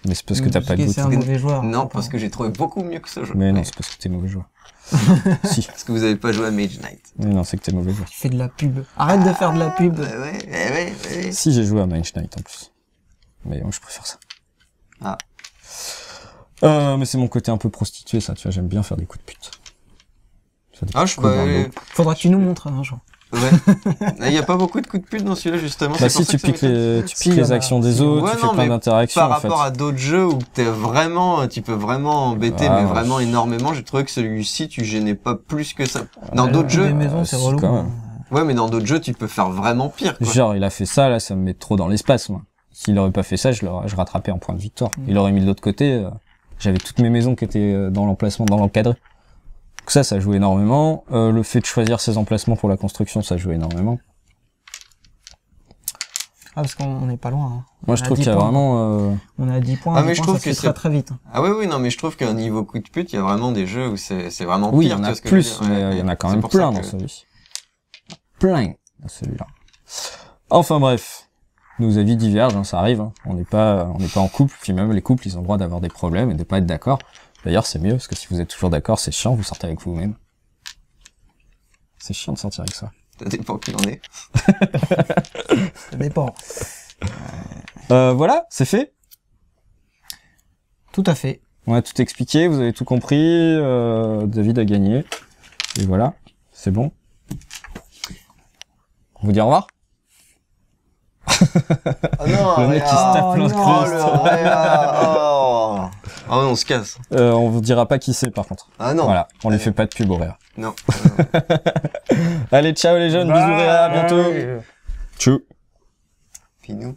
Mais c'est parce que t'as pas de C'est un goût. mauvais joueur. Non, parce que j'ai trouvé beaucoup mieux que ce jeu. Mais non, c'est parce que t'es mauvais joueur. Si. Parce que vous avez pas joué à Mage Knight. Mais non, c'est que t'es mauvais joueur. Tu fais de la pub. Arrête de faire de la pub. Ouais. Si, j'ai joué à Mage Knight en plus. Mais moi, je préfère ça. Ah. Mais c'est mon côté un peu prostitué, ça, tu vois, j'aime bien faire des coups de pute. Faire des Ah, coups de je dans le bah, dos. Faudra que tu nous montres un jour. Ouais. Il y a pas beaucoup de coups de pute dans celui-là, justement. Bah c'est pour si ça tu que ça piques m'étonne. tu Si, piques il y en les a. actions des Si. autres, Ouais, tu fais non, plein mais d'interactions Par en fait. rapport à d'autres jeux où tu peux vraiment embêter, Ah, mais ouais. vraiment énormément, j'ai trouvé que celui-ci, tu gênais pas plus que ça. Dans Ouais, d'autres des jeux, maisons, c'est si, relou. quand même. hein. ouais, mais dans d'autres jeux, tu peux faire vraiment pire, quoi. Genre, il a fait ça, là, ça me met trop dans l'espace, moi. S'il aurait pas fait ça, je rattrapais en point de victoire. Il aurait mis de l'autre côté, j'avais toutes mes maisons qui étaient dans l'emplacement, dans l'encadré. Donc ça joue énormément. Le fait de choisir ses emplacements pour la construction, ça joue énormément. Ah, parce qu'on n'est pas loin. Hein. Moi, je On a trouve 10 qu'il y a points. vraiment... On est à 10 points, Ah, 10 mais je points, trouve ça se que fait très c'est- très vite. Ah oui, non, mais je trouve qu'au niveau coup de pute, il y a vraiment des jeux où c'est vraiment Oui, il y pire. en tu a vois ce que je veux plus, dire. mais Ouais, il y en a quand c'est même pour ça plein que- dans celui-ci. Plein dans celui-là. Enfin bref, nos avis divergent, hein, ça arrive. Hein. On n'est pas en couple, puis même les couples, ils ont le droit d'avoir des problèmes et de pas être d'accord. D'ailleurs, c'est mieux, parce que si vous êtes toujours d'accord, c'est chiant, vous sortez avec vous-même. C'est chiant de sortir avec ça. Ça dépend qui en est. Ça dépend. Voilà, c'est fait. Tout à fait. On a tout expliqué, vous avez tout compris. David a gagné. Et voilà, c'est bon. On vous dit au revoir. Oh non, Le mec, il se tape plein de Oh, crust. le Réa, oh. Ah ouais, on se casse. On vous dira pas qui c'est par contre. Ah non. Voilà, on lui fait pas de pub au Réa. Non. Allez, ciao les jeunes, bisous Réa, à bientôt. Tchou. Puis nous.